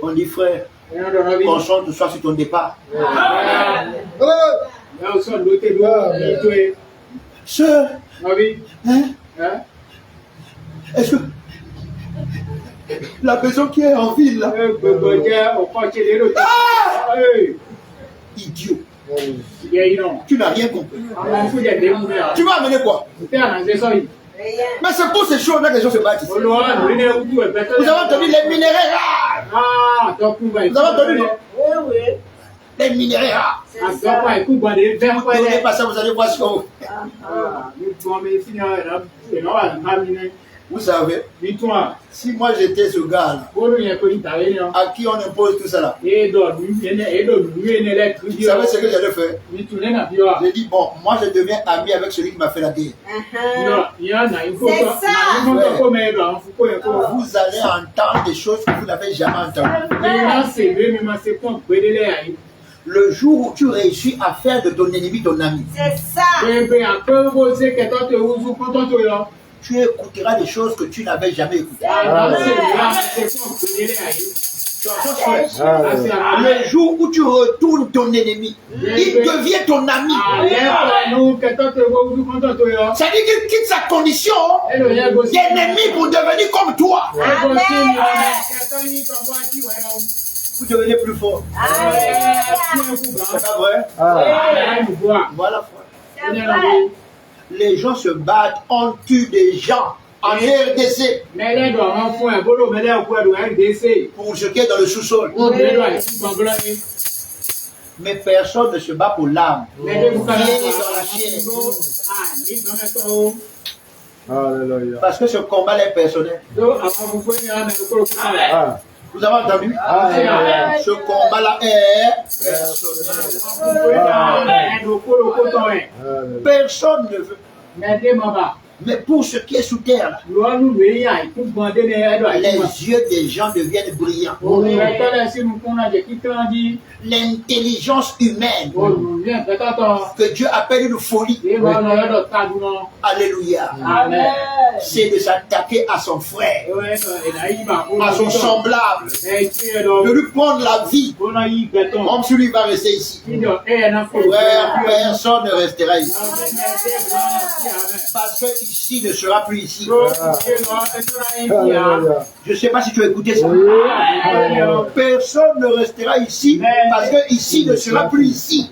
On dit frère, Ẹ̀yán dọ̀nà bí. concentre toi sur ton départ. Ẹ ò sọ lóté ló ètò ẹ̀. Sœur, Nọ́bí. hein, est-ce que la personne qui est en ville là, Ẹ gbogbo jẹ́ ọ̀kan ṣe lérò tí. idiot, Ìyẹ́ yìí náà. tu n'as rien compris. Àwọn fúnjẹ̀ dé mú náà. Tu vas amener quoi? Ìtẹ́ ànàṣe sọ yìí. Mais c'est pour ces choses-là que les gens se bâtissent. Olùwà lórí ní ojú ẹ̀gbẹ́ tó Vous avez entendu les minéraux rares. Àtọ́kùn bá Vous avez entendu non? Oui, oui. Les minéraux rares. C'est Àtọ́kùn ça. àìkú gbọ́dọ̀ fẹ́ Vous ne pẹ́lẹ́. pas ça, vous allez voir ce qu'on... Vous savez, si moi j'étais ce gars-là, à qui on impose tout ça là, vous savez ce que j'allais faire? J'ai dit, bon, moi je deviens ami avec celui qui m'a fait la guerre. Vous allez entendre des choses que vous n'avez jamais entendues. Le jour où tu réussis à faire de ton ennemi ton ami, C'est ça. tu écouteras des choses que tu n'avais jamais écoutées. Tu entends, frère? Le jour où tu retournes ton ennemi, il devient ton ami. C'est-à-dire qu'il quitte sa condition d'ennemi pour devenir comme toi. Vous devenez plus fort. C'est pas vrai? Voilà, frère. C'est vrai. Les gens se battent, on tue des gens en RDC pour ce qui est dans le sous-sol. Mais personne ne se bat pour l'âme. Qui est dans la chair. Alléluia. Parce que ce combat est personnel. Vous avez entendu? Ce combat-là est personnel. Personne ne veut. Mais pour ce qui est sous terre, là, les yeux des gens deviennent brillants. L'intelligence humaine que Dieu appelle une folie. Alléluia. Amen. C'est de s'attaquer à son frère, à son semblable, de lui prendre la vie, comme si lui va rester ici. Frère, personne ne restera ici. Parce que ici ne sera plus ici. Alléluia. Je ne sais pas si tu as écouté ça. Personne ne restera ici parce que ici ne sera plus ici.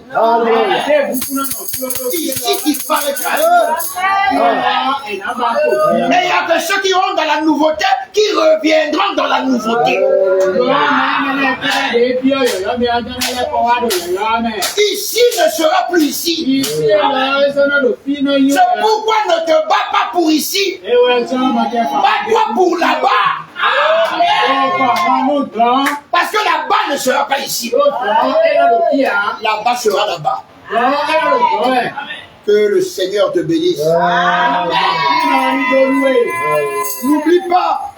Ici disparaîtra. Mais il y a que ceux qui ont dans la nouveauté qui reviendront dans la nouveauté. Ici ne sera plus ici. C'est pourquoi ne te bats pas pour ici. Bats-toi pour là-bas. Parce que là-bas ne sera pas ici. Là-bas sera là-bas. Que le Seigneur te bénisse. N'oublie pas,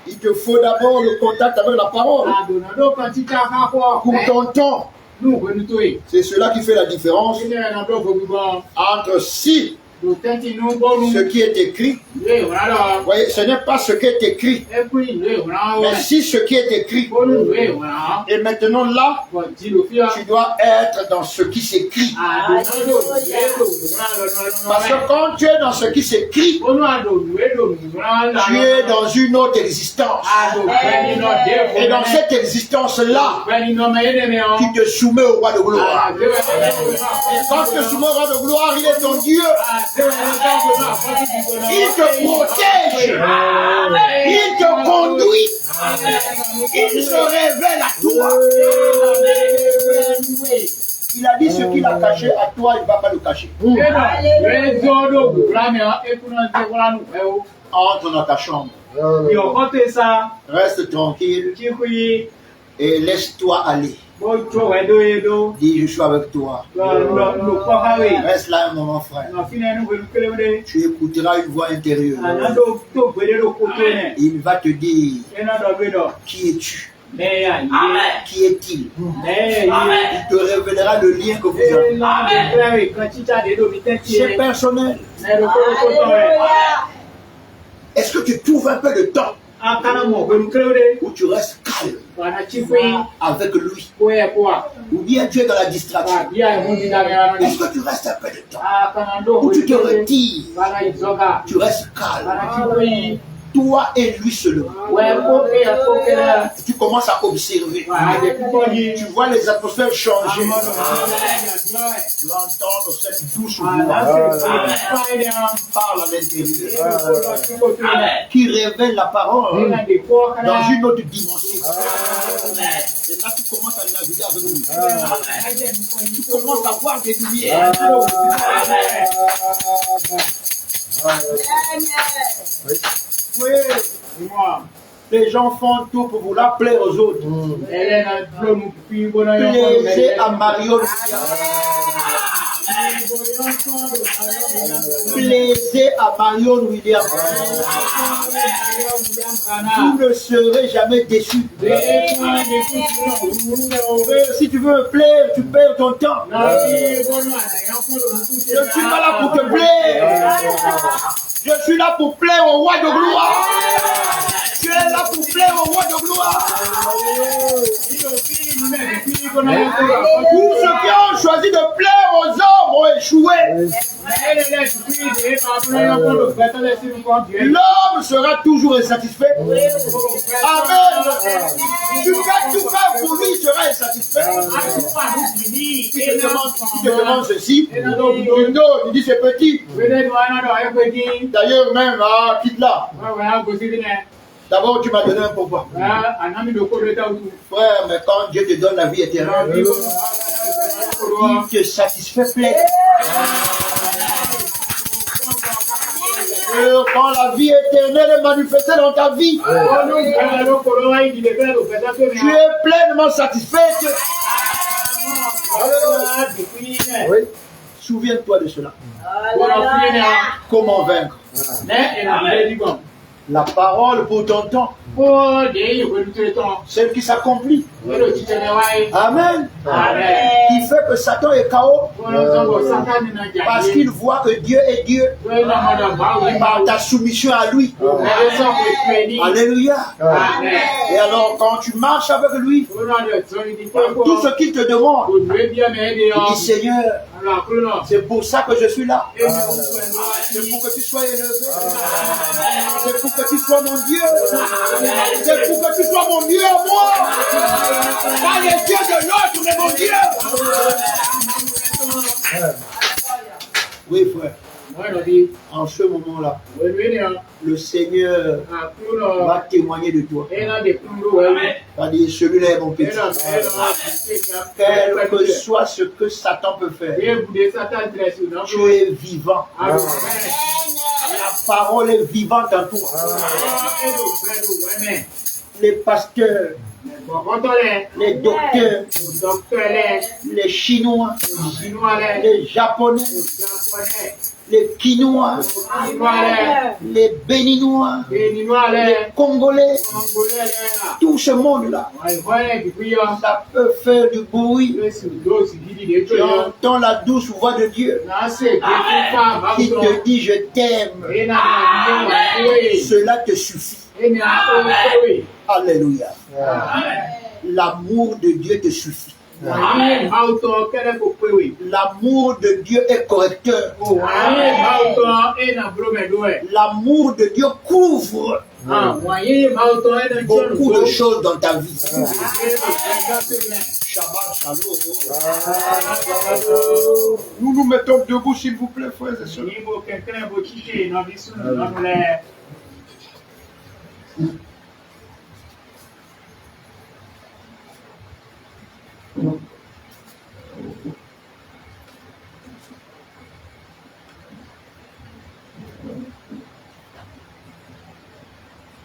il te faut d'abord le contact avec la parole. Pour ton temps, c'est cela qui fait la différence entre si ce qui est écrit, voyez, ce n'est pas ce qui est écrit, mais si ce qui est écrit. Et maintenant là, tu dois être dans ce qui s'écrit. Parce que quand tu es dans ce qui s'écrit, tu es dans une autre existence. Et dans cette existence-là, tu te soumets au roi de gloire. Et quand tu te soumets au roi de gloire, il est ton Dieu. Il te protège. Il te conduit. Il se révèle à toi. Il a dit ce qu'il a caché à toi, il ne va pas le cacher. Entre dans ta chambre. Reste tranquille et laisse-toi aller. Dis, je suis avec toi. Reste là un moment, frère. Tu écouteras une voix intérieure. Il va te dire, qui es-tu? Qui est-il? Il te révélera le lien que vous avez. C'est personnel. Est-ce que tu trouves un peu de temps où tu restes calme avec lui. Ou bien tu es dans la distraction. Est-ce que tu restes un peu de temps? Ou tu te retires, tu restes calme. Toi et lui seulement. Tu commences à observer. Tu vois les atmosphères changer. Tu vas entendre cette douce voix parle à l'intérieur, qui révèle la parole dans une autre dimension. Et là, tu commences à naviguer avec nous. Tu commences à voir des lumières. Oui, les gens font tout pour vouloir plaire aux autres. Plaisez à Mario. Plaisez à Marion Williams. Vous ne serez jamais déçus. Si tu veux me plaire, tu perds ton temps. Je ne suis pas là pour te plaire. Je suis là pour plaire au roi de gloire. Tu es là pour plaire au roi de gloire. Tous ceux qui ont choisi de plaire aux hommes ont échoué. L'homme sera toujours insatisfait. Amen. Tu fais tout faire pour lui, il sera insatisfait. Tu te demandes ceci. Il dit c'est petit. D'ailleurs même, quitte-la. D'abord, tu m'as donné un pourquoi. Frère, mais quand Dieu te donne la vie éternelle, il te satisfait plein. Quand la vie éternelle est manifestée dans ta vie, tu es pleinement satisfait. Oui. Souviens-toi de cela. Comment vaincre? La parole pour ton temps, celle qui s'accomplit. Amen. Qui fait que Satan est KO parce qu'il voit que Dieu est Dieu par ta soumission à lui. Alléluia. Et alors quand tu marches avec lui, tout ce qu'il te demande, il dit Seigneur, c'est pour ça que je suis là. C'est pour que tu sois élevé. C'est pour que tu sois mon Dieu. C'est pour que tu sois mon Dieu à moi. Pas les dieux de l'autre, mais mon Dieu. Oui, frère. En ce moment-là, le Seigneur va témoigner de toi. Va dire, celui-là est mon petit. Quel que soit ce que Satan peut faire, tu es vivant. La parole est vivante en toi. Les pasteurs, les docteurs, les Chinois, les Japonais, les Quinois, les Béninois, les Congolais, tout ce monde-là, ça peut faire du bruit. Tu entends la douce voix de Dieu qui te dit je t'aime. Cela te suffit. Alléluia. L'amour de Dieu te suffit. L'amour de Dieu est correcteur. L'amour de Dieu couvre beaucoup de choses dans ta vie. Shabbat Shalom. Nous nous mettons debout, s'il vous plaît, frères et sœurs.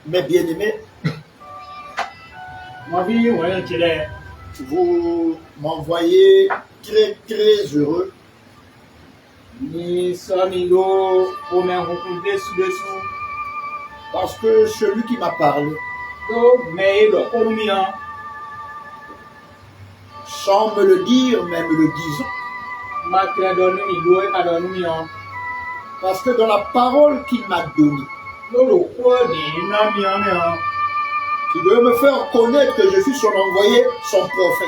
Mes bien-aimés, vous m'envoyez très très heureux. Parce que celui qui m'a parlé, sans me le dire, mais me le disant. Parce que dans la parole qu'il m'a donnée, Il veut me faire connaître que je suis son envoyé, son prophète.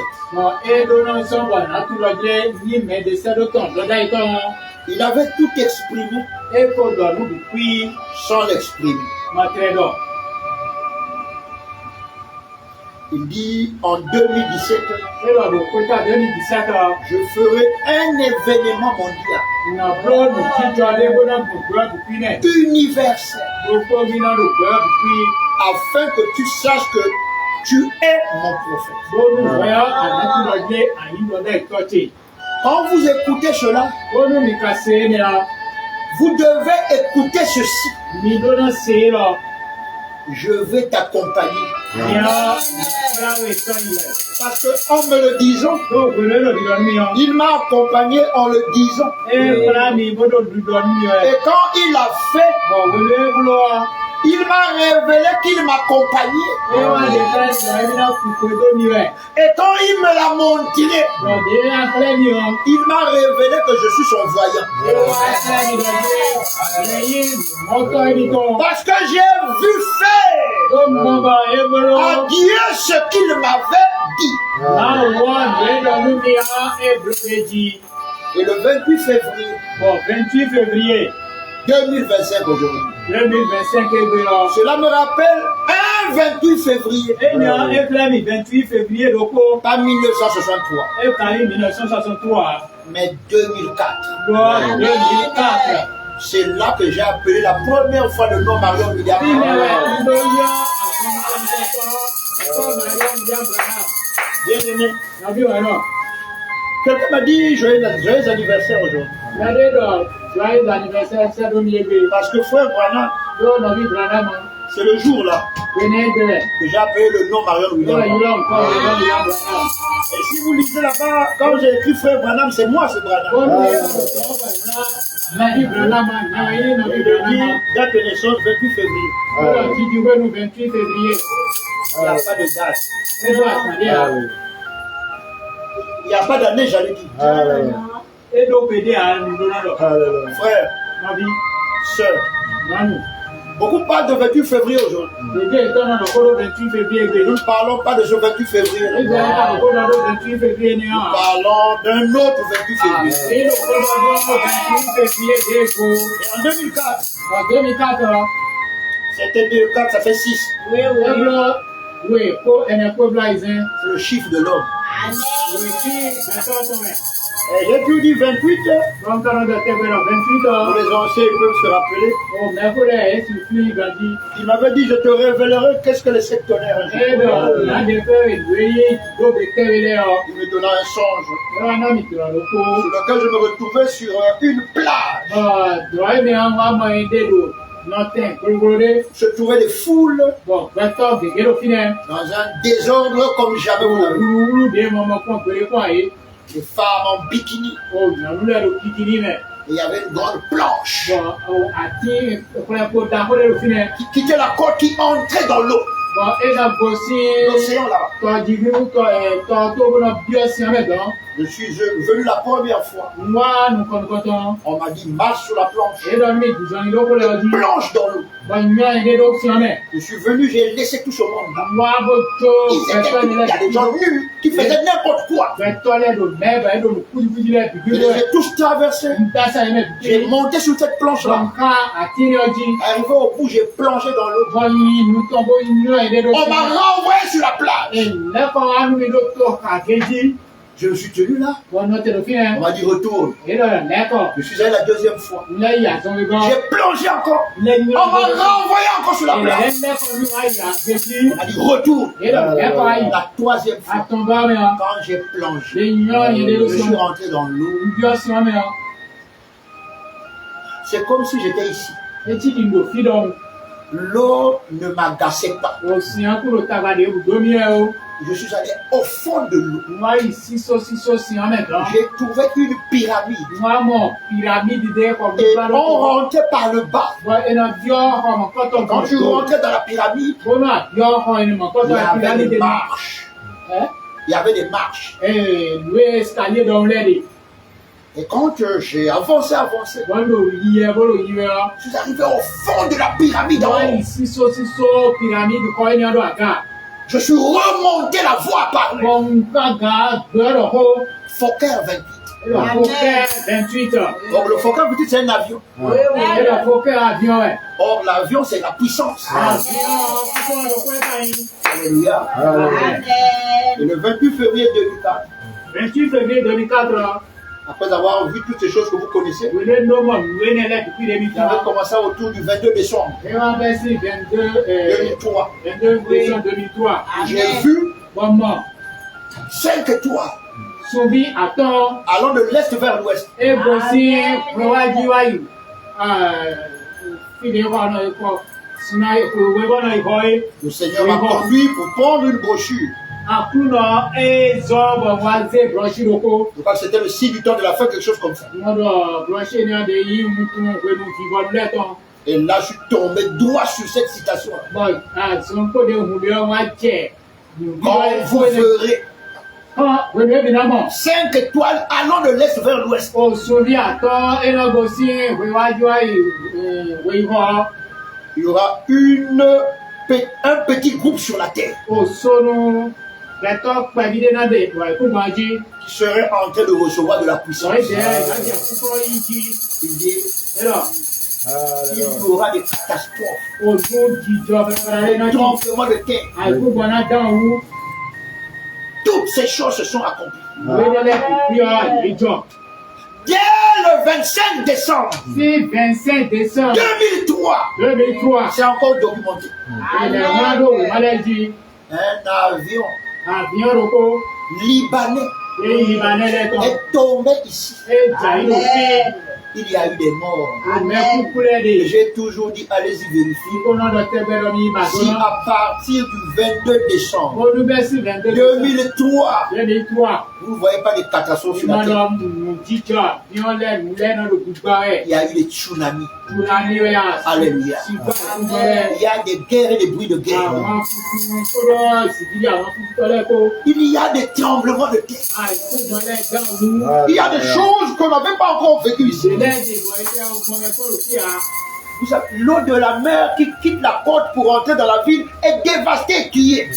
Il avait tout exprimé sans l'exprimer. Il dit en 2017, je ferai un événement mondial, universel, afin que tu saches que tu es mon prophète. Quand vous écoutez cela, vous devez écouter ceci. Je vais t'accompagner. Parce qu'en me le disant, il m'a accompagné en le disant. Et quand il a fait, il m'a révélé qu'il m'accompagnait. Et quand il me l'a montré, il m'a révélé que je suis son voyant. Parce que j'ai vu faire à Dieu ce qu'il m'avait dit. Et le 28 février 2025 aujourd'hui. Cela me rappelle un 28 février. Pas 1963. Mais 2004. C'est là que j'ai appelé la première fois le nom Marion William. Bien-aimé. Quelqu'un m'a dit joyeux anniversaire aujourd'hui. Parce que frère Branham, c'est le jour là que j'ai appelé le nom Marion William. Et si vous lisez là-bas, quand j'ai écrit frère Branham, c'est moi, c'est Branham. Il dit date de naissance 28 février. Il n'y a pas de date. Il n'y a pas d'année, j'allais dire. Frère, sœur, beaucoup parlent de 28 février aujourd'hui. Nous ne parlons pas de ce 28 février. Nous parlons d'un autre 28 février. Et en 2004, c'était 2004, ça fait 6. C'est le chiffre de l'homme. Et j'ai pu dire 28, pour les anciens ils peuvent se rappeler. Il m'avait dit, je te révélerai qu'est-ce que le septonnaire. Il me donna un songe sur lequel je me retrouvais sur une plage. Se trouvaient des foules dans un désordre comme jamais vous l'avez vu. Des femmes en bikini. Et il y avait une grande planche qui était la côte qui entrait dans l'eau. L'océan là-bas. Je suis venu la première fois. On m'a dit marche sur la planche. Planche dans l'eau. Je suis venu, j'ai laissé tout ce monde là. Il y a des gens nus qui faisaient n'importe quoi. Je les ai tous traversés. J'ai monté sur cette planche là. Arrivé au bout, j'ai plongé dans l'eau. On m'a renvoyé sur la plage. Je me suis tenu là. On m'a dit retourne. Je suis allé la deuxième fois. J'ai plongé encore. On m'a renvoyé encore sur la plage. On m'a dit retourne. La troisième fois. Quand j'ai plongé, je suis rentré dans l'eau. C'est comme si j'étais ici. L'eau ne m'agaçait pas. Je suis allé au fond de l'eau. J'ai trouvé une pyramide. Et on rentrait par le bas. Quand tu rentrais dans la pyramide, il y avait des marches. Il y avait des marches. Et quand j'ai avancé, wọ́n lò yí ẹ bó lò yí ẹ ọ́. je suis arrivé au fond de la pyramide en wọ́n haut. yìí sísó pyramide kọ́ ẹni ọdún àga. Je suis remonté la voie par là. wọ́n ń gbàgà gbọ́dọ̀ kó. Fokker 28. ẹ̀rọ Fokker 28. Donc le Fokker 28, c'est un avion. ẹ̀rọ Fokker avion ẹ̀. Or, l'avion, c'est la puissance. avion púpọ̀ ló pẹ́ báyìí. Alléluia. Amen. Et le 28 février 2004, 28 février 2004. après avoir vu toutes ces choses que vous connaissez, wele nomo wele lẹ depuis j'avais 2003. commencé autour du 22 décembre et wọ́n bẹ sí 2003. 22 décembre 2003. J'ai vu Comment 5 étoiles Soubi attend allant de l'est vers l'ouest. et voici Prowajiwayu. Fidéwa na iko sina webo na iko Le Seigneur m'a conduit pour prendre une brochure. akuna e zobo waze broshi loko. Je crois que c'était le signe du temps de la fin, quelque chose comme ça. Modo broshi ni ade yi mutu wenu kibon leton. Et là, je suis tombé droit sur cette citation. Bon, son ko de hulio wa je. Quand vous verrez Ah, oui, évidemment. 5 étoiles allant de l'est vers l'ouest, O soubi attend et na gosi Prowajiwayu weiho. il y aura un petit groupe sur la terre O sonu leto pabide na de wa ku maji. qui serait en train de recevoir de la puissance. Soy de ya kuko yiji. Il dit, Ero il y aura des catastrophes, o du jijo bẹ̀rẹ̀ na ji. tremblements de terre. Àìkú bọ̀nà dáhùn. Toutes ces choses se sont accomplies. Wédélẹ̀ ìpíọ̀ ìjọ. Dès le 25 décembre Sí 25 décembre 2003, 2003. c'est encore documenté. Ilẹ̀ wọn ló wò wọlé jí. Un avion Àbíyàn roko. libanais Èyí ìbànú lẹ́tọ̀. est tombé ici. Èjà ìlú fi. Il y a eu des morts. Òmẹ́ kúkú lẹ́ Et de. j'ai toujours dit, allez-y vérifier. Ìkó náà lọ tẹ́gbẹ́ lọ ní Si Ìbàdàn. à partir du 22 décembre Olúbẹ́sì 22 2003, 2003. vous ne voyez pas de catastrophe sur la Ìmọ̀ terre, lọ mú jíjọ. Bí wọ́n lẹ́nu lẹ́nu ló gbígbá ẹ̀. il y a eu des tsunamis. Túra ní ọ̀yà. Alléluia. Ṣùgbọ́n ìfúnjẹ́. Il y a des guerres et des bruits de guerre. Àwọn funfun kóró ìsìnkú àwọn funfun tọ́lẹ̀ kó. Il y a des tremblements de terre. Àìkú jọlẹ̀ dáhùn. Il y a des choses qu'on n'avait pas encore vécues ici. Ìṣẹ̀lẹ̀ ìdìbò ẹgbẹ́ ọgbọ́n ẹ̀kọ́ sí à. Vous savez, l'eau de la mer qui quitte la côte pour entrer dans la ville est dévastée, tuée.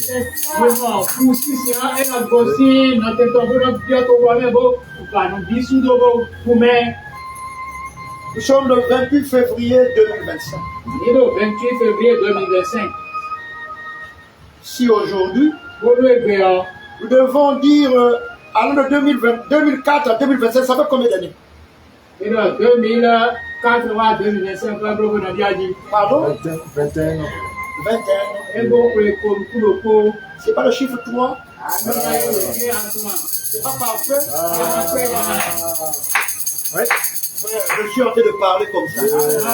Mímọ̀ fún ṣíṣe ẹ̀rọ gòsì nọ̀tẹ̀tọ̀ bó lọ bí ọkọ̀ wọlé bó ìbànú bí súndóbó fún mẹ́. Nous sommes le 28 février 2025. Nínú 28 février 2025. Si aujourd'hui, Bólú ègbè ọ. nous devons dire, allant de 2004 à 2025, ça fait combien d'années? Nínú 2004 wá 2025 fẹ́ bó náà bí ají. Pardon? 21 ans. 21 ans. Ẹgbẹ́ òkú èkó kúròkó. C'est pas le chiffre 3? Àná ẹ̀rọ ìgbé àtúmọ̀. C'est pas parfait? Ouais. Frère, je suis en train de parler comme ça.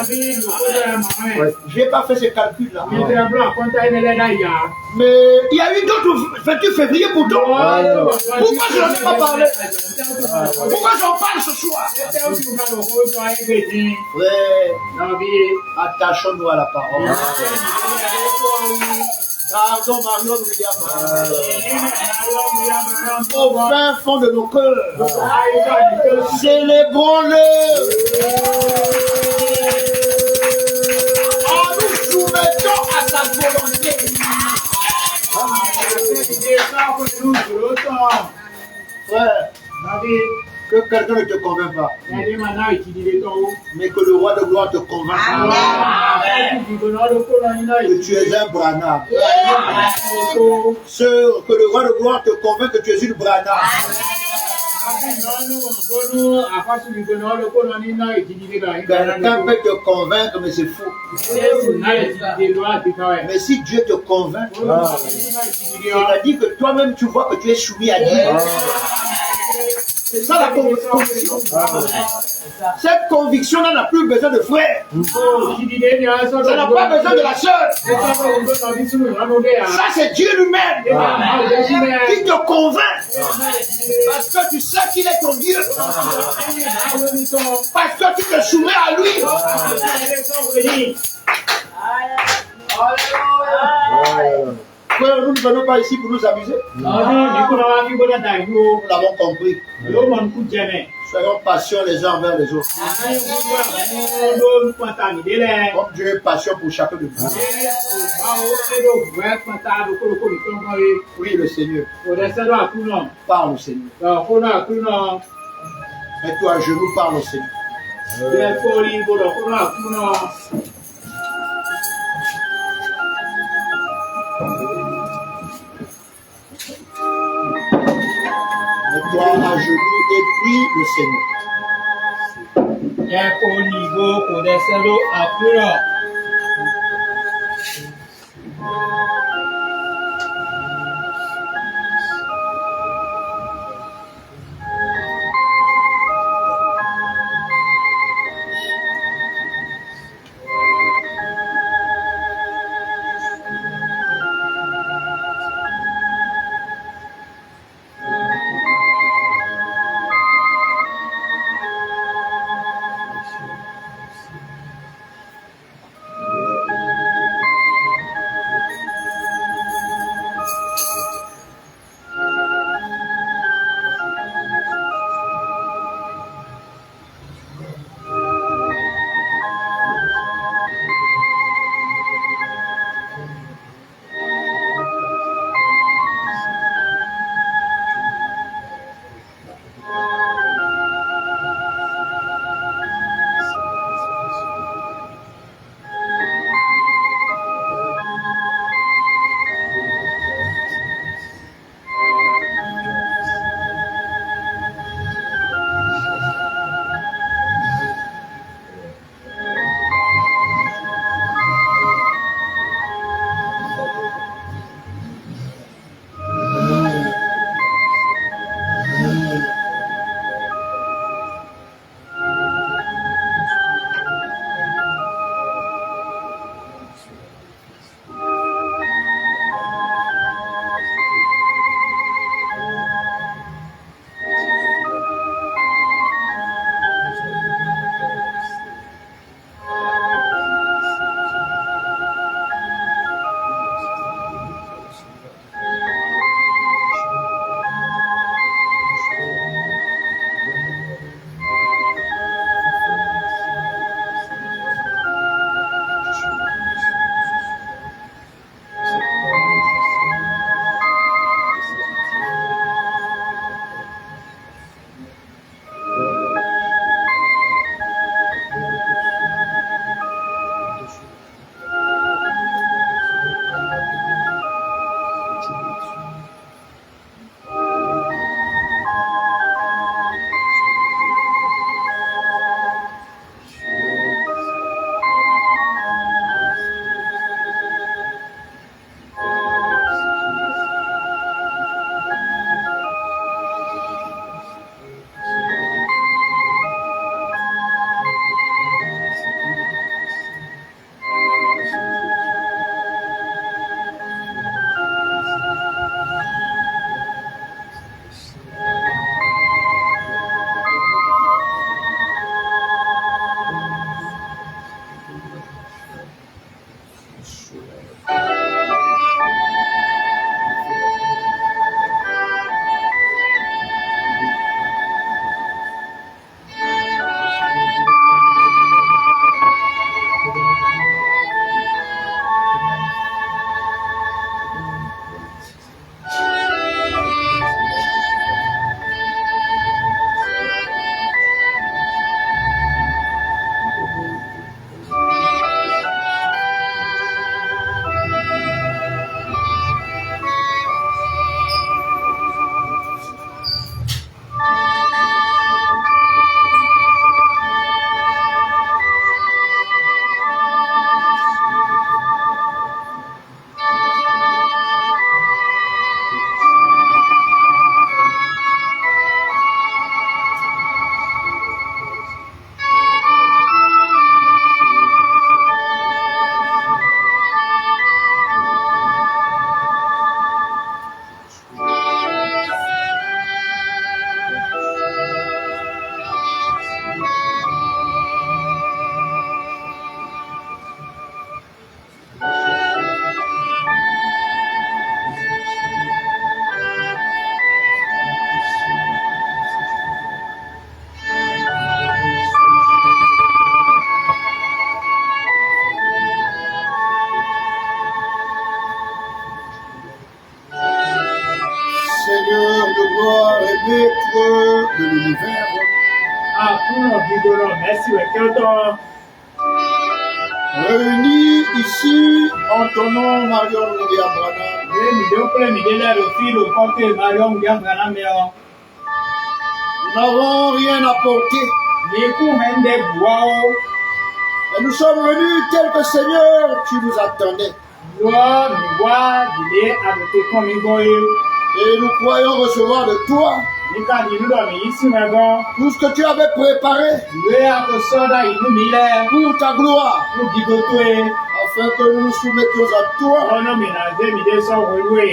Àbí lòkó bẹ̀rẹ̀ mọ̀ ẹ̀. Ouais. Je n'ai pas fait ce calcul-là. Ìbẹ̀rẹ̀ búrọ̀ àkọ́ńtà ẹ̀mẹ́lẹ́dá ìyá. Mais il y a eu d'autres 28 février pourtant. Pourquoi je n'en ai pas parlé? Pourquoi j'en parle ce soir? Frère, attachons-nous à la parole. Gardons Marion William au fin fond de nos cœurs. Célébrons-le. En nous soumettons à sa volonté. Frère, que quelqu'un ne te convainc pas, mais que le roi de gloire te convainc que tu es un Branham. Sœur, que le roi de gloire te convainc que tu es une Branham. Quelqu'un peut te convaincre, mais c'est faux. Mais si Dieu te convainc, c'est-à-dire que toi-même tu vois que tu es soumis à Dieu. C'est ça la conviction. Cette conviction-là n'a plus besoin de frère. Ça n'a pas besoin de la sœur. Ça, c'est Dieu lui-même qui te convainc. Parce que tu sais qu'il est ton Dieu. Parce que tu te soumets à lui. Frère, nous ne venons pas ici pour nous amuser. Nous l'avons compris. Soyons patients les uns envers les autres. Comme Dieu est patient pour chacun de vous. Prie le Seigneur. Parle au Seigneur. Mets-toi à genoux, parle au Seigneur. Mets-toi à genoux et prie le Seigneur. Seigneur de gloire et maître de l'univers. Réunis ici en ton nom, Marion William Branham. Nous n'avons rien apporté. Et nous sommes venus tel que Seigneur, tu nous attendais. Et nous croyons recevoir de toi tout ce que tu avais préparé pour ta gloire, afin que nous nous soumettions à toi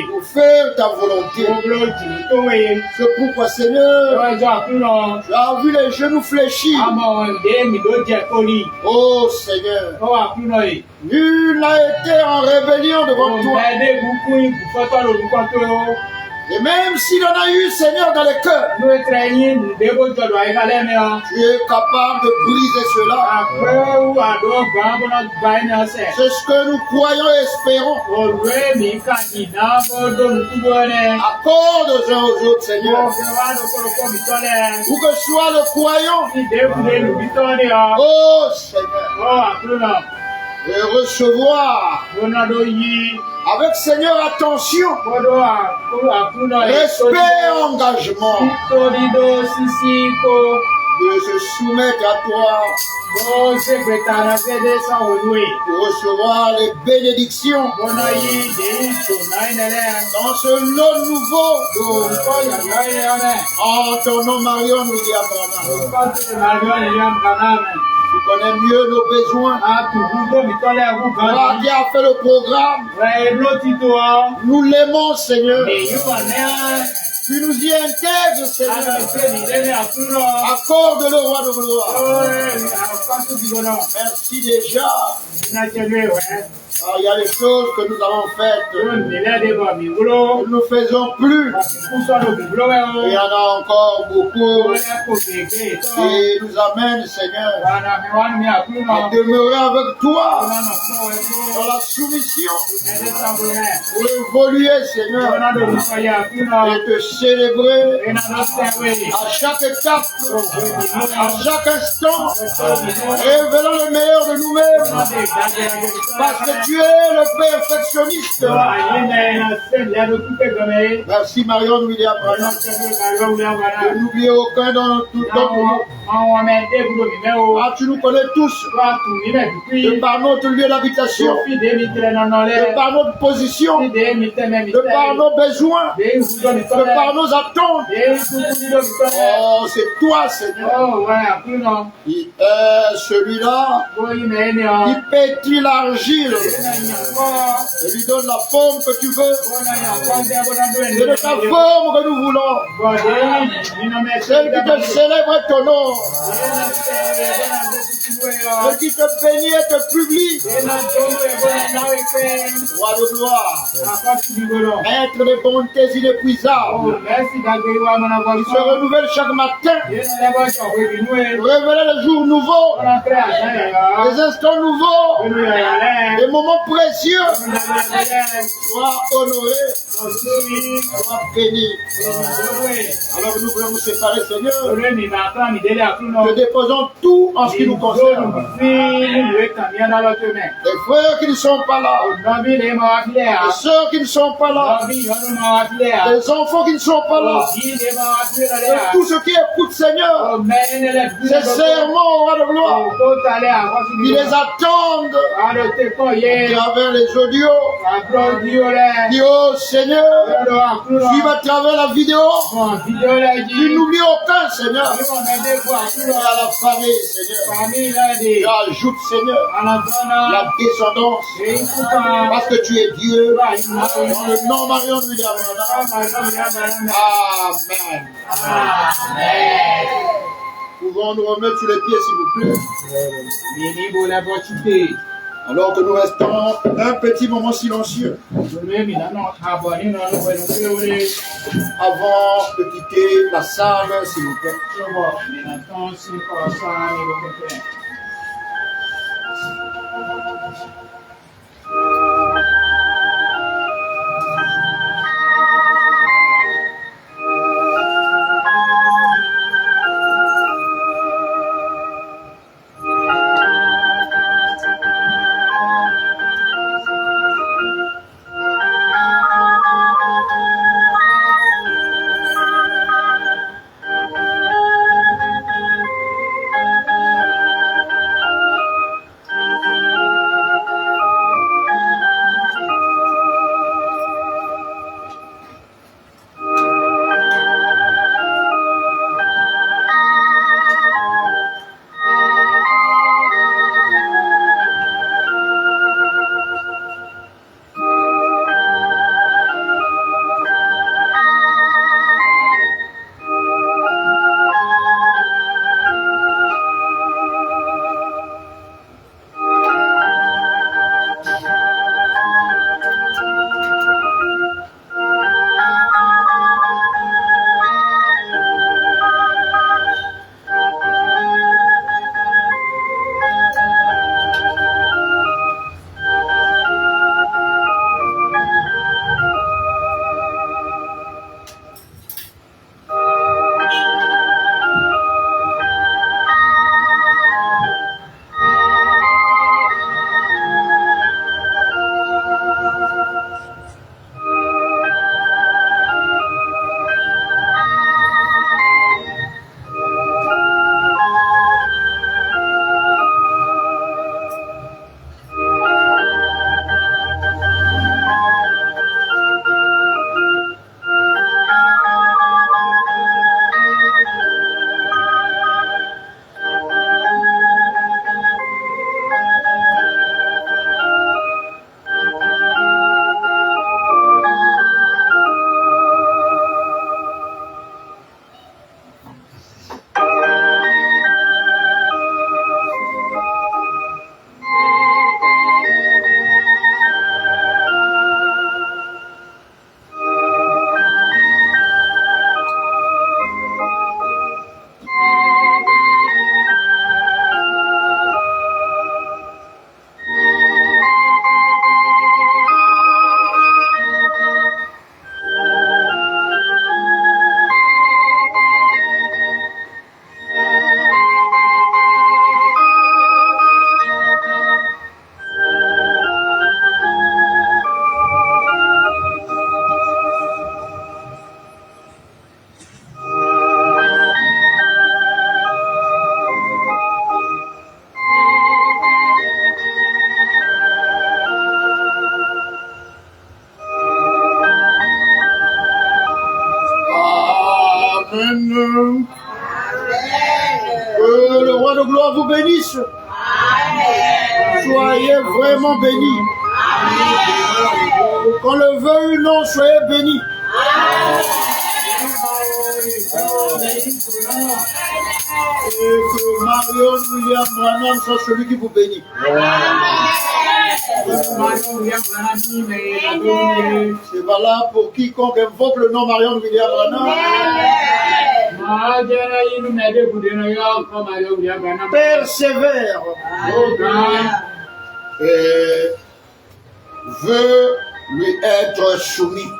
pour faire ta volonté. C'est pourquoi, Seigneur, tu as vu les genoux fléchis. Oh Seigneur, nul n'a été en rébellion devant toi. Et même s'il en a eu, Seigneur, dans les cœurs, tu es capable de briser cela. C'est ce que nous croyons et espérons. Accorde-en aux autres, Seigneur. Où que soit le croyant. Oh Seigneur. Et recevoir avec, Seigneur, attention, respect et engagement de se soumettre à toi pour recevoir les bénédictions dans ce lot nouveau en ton nom, Marion William Branham. Tu connais mieux nos besoins. Toi qui as fait le programme, nous l'aimons, Seigneur. Tu nous y intègres, Seigneur. Accorde le roi de gloire. Merci déjà. Il y a des choses que nous avons faites que nous ne faisons plus. Il y en a encore beaucoup. Et nous amène, Seigneur, à demeurer avec toi dans la soumission pour évoluer, Seigneur, et te célébrer à chaque étape, à chaque instant, révélant le meilleur de nous-mêmes, parce que tu es le perfectionniste. Merci Marion William Branham de n'oublier aucun dans tout notre monde. Tu nous connais tous, de par notre lieu d'habitation, de par notre position, de par nos besoins, de par nos attentes. Oh, c'est toi, Seigneur, qui est celui-là qui pétrit l'argile et lui donne la forme que tu veux. C'est de ta forme que nous voulons. Celle qui te célèbre ton nom, celle qui te bénit et te publie. Roi de gloire, maître des bontés inépuisables, qui se renouvelle chaque matin, révéler les jours nouveaux, les instants nouveaux, les moments précieux. Sois honoré, sois béni. Alors nous voulons nous séparer, Seigneur. Nous déposons tout en ce qui nous concerne. Les frères qui ne sont pas là, les sœurs qui ne sont pas là, les enfants qui ne sont pas là, et tous ceux qui écoutent, Seigneur, ces serments au roi de gloire, qui les attendent à travers les audios, qui, oh Seigneur, suivent à travers la vidéo, qui n'oublie aucun, Seigneur, et à la famille, Seigneur, et ajoute, Seigneur, la descendance, parce que tu es Dieu, dans le nom Marion William Branham. Amen. Amen. Pouvons nous remettre sur les pieds, s'il vous plaît. Alors que nous restons un petit moment silencieux avant de quitter la salle, s'il vous plaît. Amen. Que le roi de gloire vous bénisse. Soyez vraiment bénis. Qu'on le veuille ou non, soyez bénis. Et que Marion William Branham soit celui qui vous bénit. C'est valable pour quiconque invoque le nom Marion William Branham. Persévère et veut lui être soumis.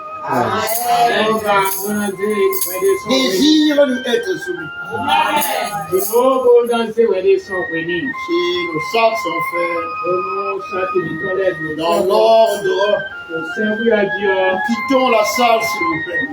Désire lui être soumis. Si nos sacs sont faits dans l'ordre, quittons la salle s'il vous plaît.